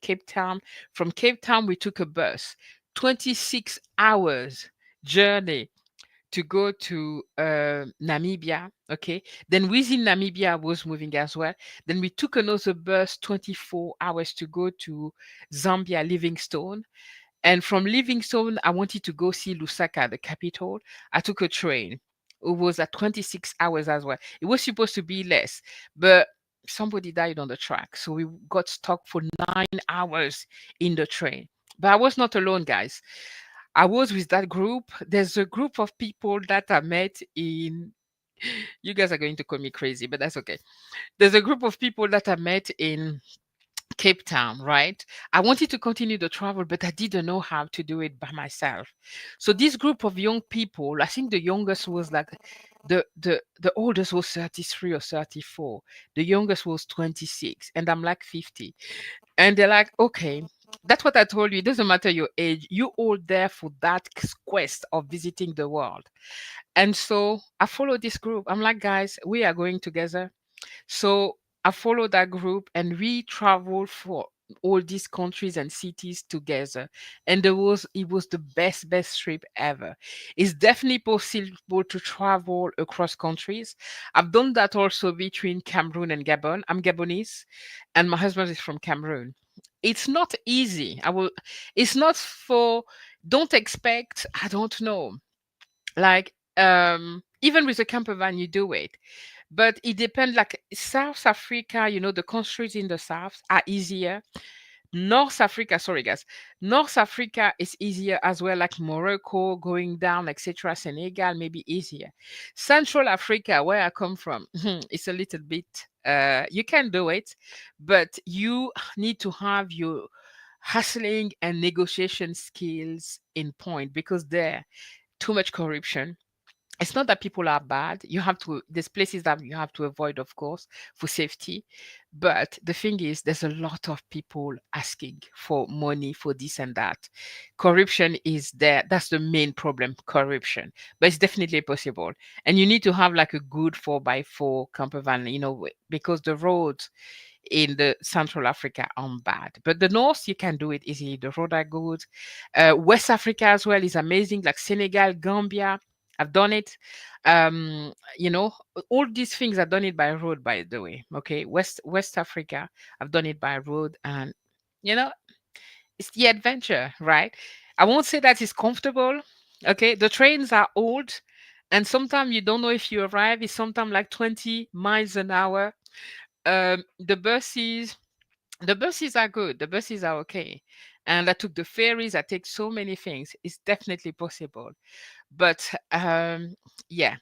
Cape Town. From Cape Town, we took a bus, 26 hours journey to go to Namibia. Okay, then within Namibia, I was moving as well. Then we took another bus, 24 hours to go to Zambia, Livingstone. And from Livingstone, I wanted to go see Lusaka, the capital. I took a train. It was at 26 hours as well. It was supposed to be less, but somebody died on the track. So we got stuck for 9 hours in the train. But I was not alone, guys. I was with that group. There's a group of people that I met in. You guys are going to call me crazy, but that's okay. There's a group of people that I met in Cape Town, right? I wanted to continue the travel, but I didn't know how to do it by myself. So this group of young people, I think the youngest was like the oldest was 33 or 34. The youngest was 26, and I'm like 50. And they're like, okay. That's what I told you. It doesn't matter your age. You all there for that quest of visiting the world. And so I follow this group. I'm like, guys, we are going together. So I followed that group and we traveled for all these countries and cities together. And it was the best trip ever. It's definitely possible to travel across countries. I've done that also between Cameroon and Gabon. I'm Gabonese and my husband is from Cameroon. It's not easy. It's not for, don't expect, I don't know, like even with a camper van you do it, but it depends. Like South Africa, the countries in the south are easier. North Africa, sorry guys, North Africa is easier as well, like Morocco going down, etc. Senegal maybe easier. Central Africa, where I come from, it's a little bit, you can do it, but you need to have your hustling and negotiation skills in point, because there too much corruption. It's not that people are bad. There's places that you have to avoid, of course, for safety. But the thing is, there's a lot of people asking for money for this and that. Corruption is there. That's the main problem, corruption. But it's definitely possible. And you need to have like a good 4x4 camper van, because the roads in the Central Africa are bad. But the north, you can do it easily. The road are good. West Africa as well is amazing, like Senegal, Gambia. I've done it. Um, you know, all these things I've done it by road, by the way. Okay, West Africa, I've done it by road, and you know, it's the adventure, right? I won't say that it's comfortable. Okay, the trains are old, and sometimes you don't know if you arrive. It's sometimes like 20 miles an hour. The buses are good. The buses are okay. And I took the ferries. I take so many things. It's definitely possible. But yeah,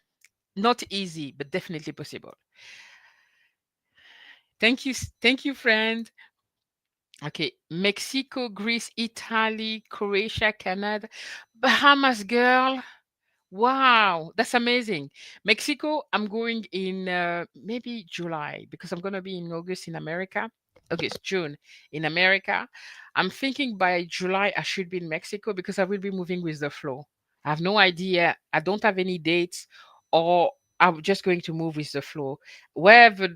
not easy, but definitely possible. Thank you, friend. Okay, Mexico, Greece, Italy, Croatia, Canada, Bahamas, girl. Wow, that's amazing. Mexico, I'm going in maybe July, because I'm going to be in August in America. August, June in America. I'm thinking by July I should be in Mexico, because I will be moving with the flow. I have no idea. I don't have any dates, or I'm just going to move with the flow. Wherever,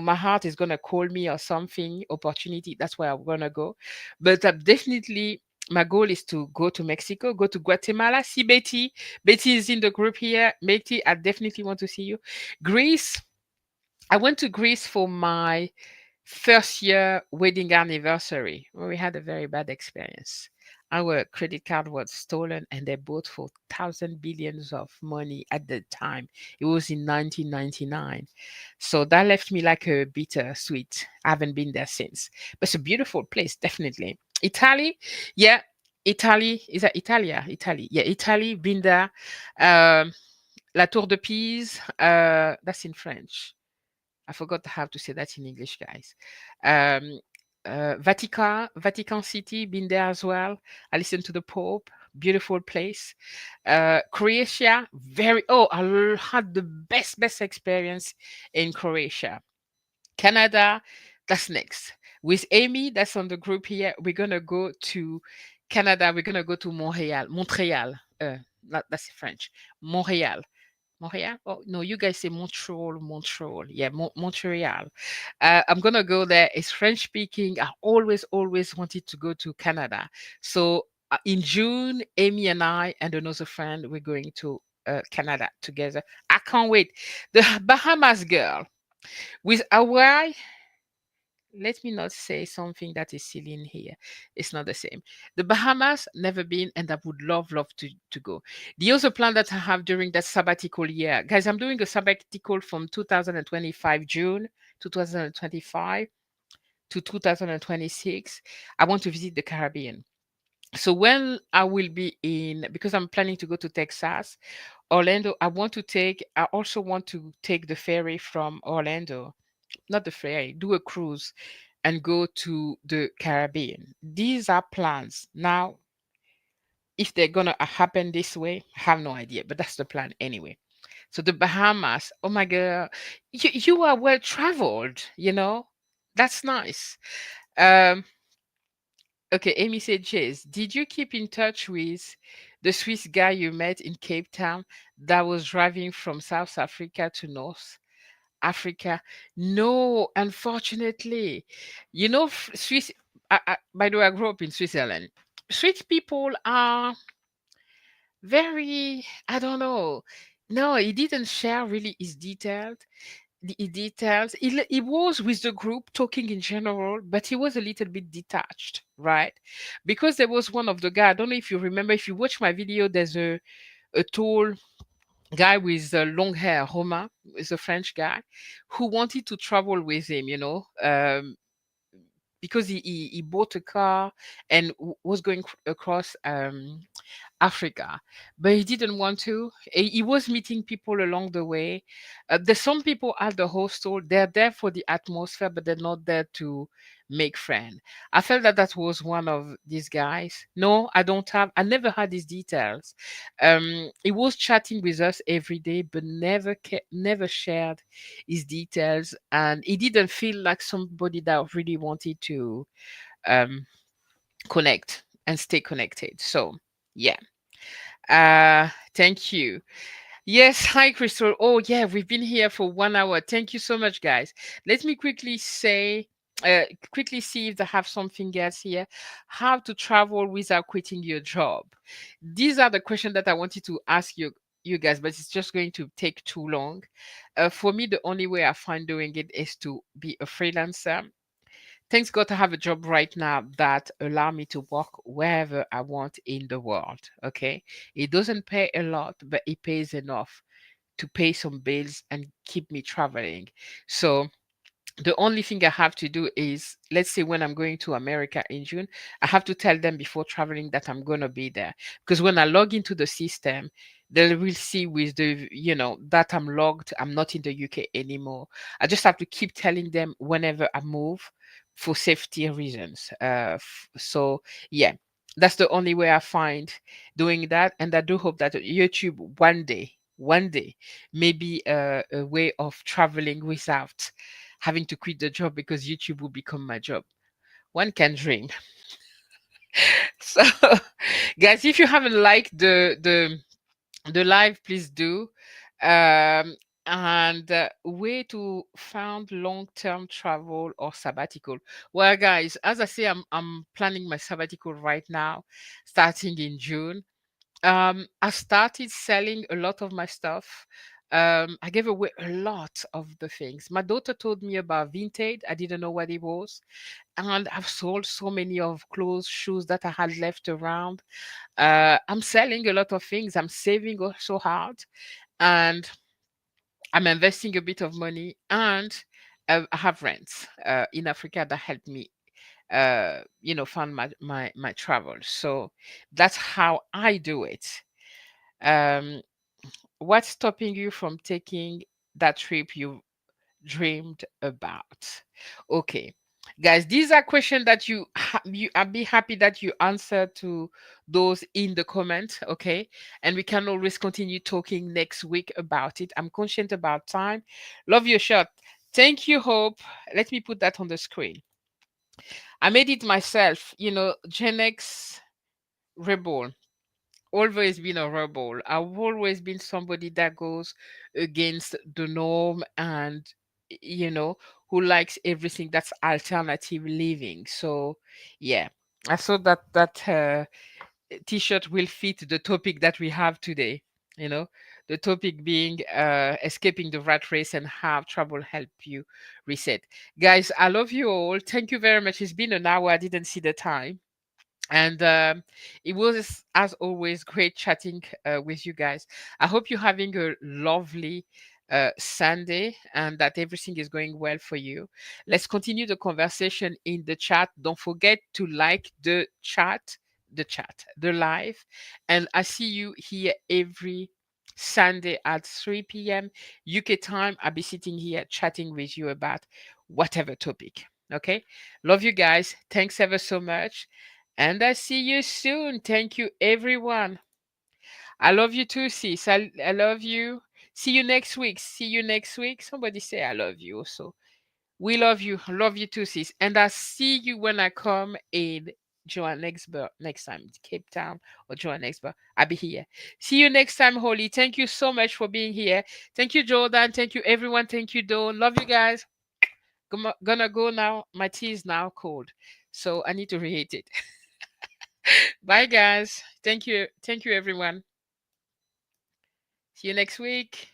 my heart is going to call me or something, opportunity, that's where I'm going to go. But I'm definitely, my goal is to go to Mexico, go to Guatemala, see Betty. Betty is in the group here. Betty, I definitely want to see you. Greece. I went to Greece for my first year wedding anniversary, where we had a very bad experience. Our credit card was stolen, and they bought for thousand billions of money at the time. It was in 1999. So that left me like a bitter sweet. I haven't been there since. But it's a beautiful place, definitely. Italy, yeah. Italy, is that Italia? Italy. Yeah, Italy, been there. Um, La Tour de Pise, that's in French. I forgot how to say that in English, guys. Um, Vatican City, been there as well. I listened to the Pope. Beautiful place. Croatia, had the best experience in Croatia. Canada, that's next. With Amy, that's on the group here. We're gonna go to Canada. We're gonna go to Montreal. Not, that's French. Montreal. Montreal? Oh, no, you guys say Montreal. Yeah, Montreal. I'm gonna go there. It's French speaking. I always wanted to go to Canada. So in June, Amy and I and another friend, we're going to Canada together. I can't wait. The Bahamas, girl, with Hawaii. Let me not say something that is silly in here. It's not the same. The Bahamas, never been, and I would love to go. The other plan that I have during that sabbatical year, guys, I'm doing a sabbatical from 2025 June 2025 to 2026. I want to visit the Caribbean. So when I will be in, because I'm planning to go to Texas, Orlando, I also want to take the ferry from Orlando, not the ferry, do a cruise and go to the Caribbean. These are plans. Now, if they're gonna happen this way, I have no idea, but that's the plan anyway. So the Bahamas, oh my God, you are well traveled, That's nice. Um, Okay, Amy said, Jase, did you keep in touch with the Swiss guy you met in Cape Town that was driving from South Africa to North Africa? No, unfortunately. Swiss, by the way, I grew up in Switzerland. Swiss people are very, I don't know. No, he didn't share really his details. He was with the group talking in general, but he was a little bit detached, right? Because there was one of the guy, I don't know if you remember, if you watch my video, there's a tall guy with long hair, Romain, is a French guy, who wanted to travel with him, because he bought a car and was going across Africa, but he didn't want to. He was meeting people along the way. There's some people at the hostel, they're there for the atmosphere, but they're not there to make friends. I felt that that was one of these guys. No, I never had these details. He was chatting with us every day, but never shared his details. And he didn't feel like somebody that really wanted to um, connect and stay connected. So, yeah. Thank you. Yes, hi Crystal. Oh yeah, we've been here for 1 hour. Thank you so much, guys. Let me quickly see if I have something else here. How to travel without quitting your job. These are the questions that I wanted to ask you guys, but it's just going to take too long. For me, the only way I find doing it is to be a freelancer. Thanks God I have a job right now that allow me to work wherever I want in the world. Okay. It doesn't pay a lot, but it pays enough to pay some bills and keep me traveling. So the only thing I have to do is, let's say when I'm going to America in June, I have to tell them before traveling that I'm going to be there. Because when I log into the system, they will see with that I'm logged, I'm not in the UK anymore. I just have to keep telling them whenever I move for safety reasons. So, yeah, that's the only way I find doing that. And I do hope that YouTube one day, maybe a way of traveling without having to quit the job because YouTube will become my job. One can dream. So, guys, if you haven't liked the live, please do. Um, and way to find long-term travel or sabbatical. Well, guys, as I say, I'm planning my sabbatical right now, starting in June. I started selling a lot of my stuff. I gave away a lot of the things. My daughter told me about vintage. I didn't know what it was. And I've sold so many of clothes, shoes that I had left around. I'm selling a lot of things. I'm saving so hard. And I'm investing a bit of money. And I have rents in Africa that help me fund my travel. So that's how I do it. Um, what's stopping you from taking that trip you dreamed about? Okay, guys, these are questions that I'll be happy that you answer to those in the comment. Okay, and we can always continue talking next week about it. I'm conscious about time. Love your shot. Thank you, Hope. Let me put that on the screen. I made it myself. Gen X rebel, always been a rebel. I've always been somebody that goes against the norm and, you know, who likes everything that's alternative living. So, yeah, I thought that t-shirt will fit the topic that we have today. You know, the topic being escaping the rat race and how trouble help you reset. Guys, I love you all. Thank you very much. It's been an hour. I didn't see the time. And it was, as always, great chatting with you guys. I hope you're having a lovely Sunday and that everything is going well for you. Let's continue the conversation in the chat. Don't forget to like the live. And I see you here every Sunday at 3 p.m. UK time. I'll be sitting here chatting with you about whatever topic. Okay. Love you guys. Thanks ever so much. And I see you soon. Thank you, everyone. I love you too, sis. I love you. See you next week. See you next week. Somebody say I love you also. We love you. Love you too, sis. And I see you when I come in Johannesburg next time, Cape Town or Johannesburg. I'll be here. See you next time, Holly. Thank you so much for being here. Thank you, Jordan. Thank you, everyone. Thank you, Dawn. Love you guys. Gonna go now. My tea is now cold, so I need to reheat it. Bye, guys. Thank you. Thank you, everyone. See you next week.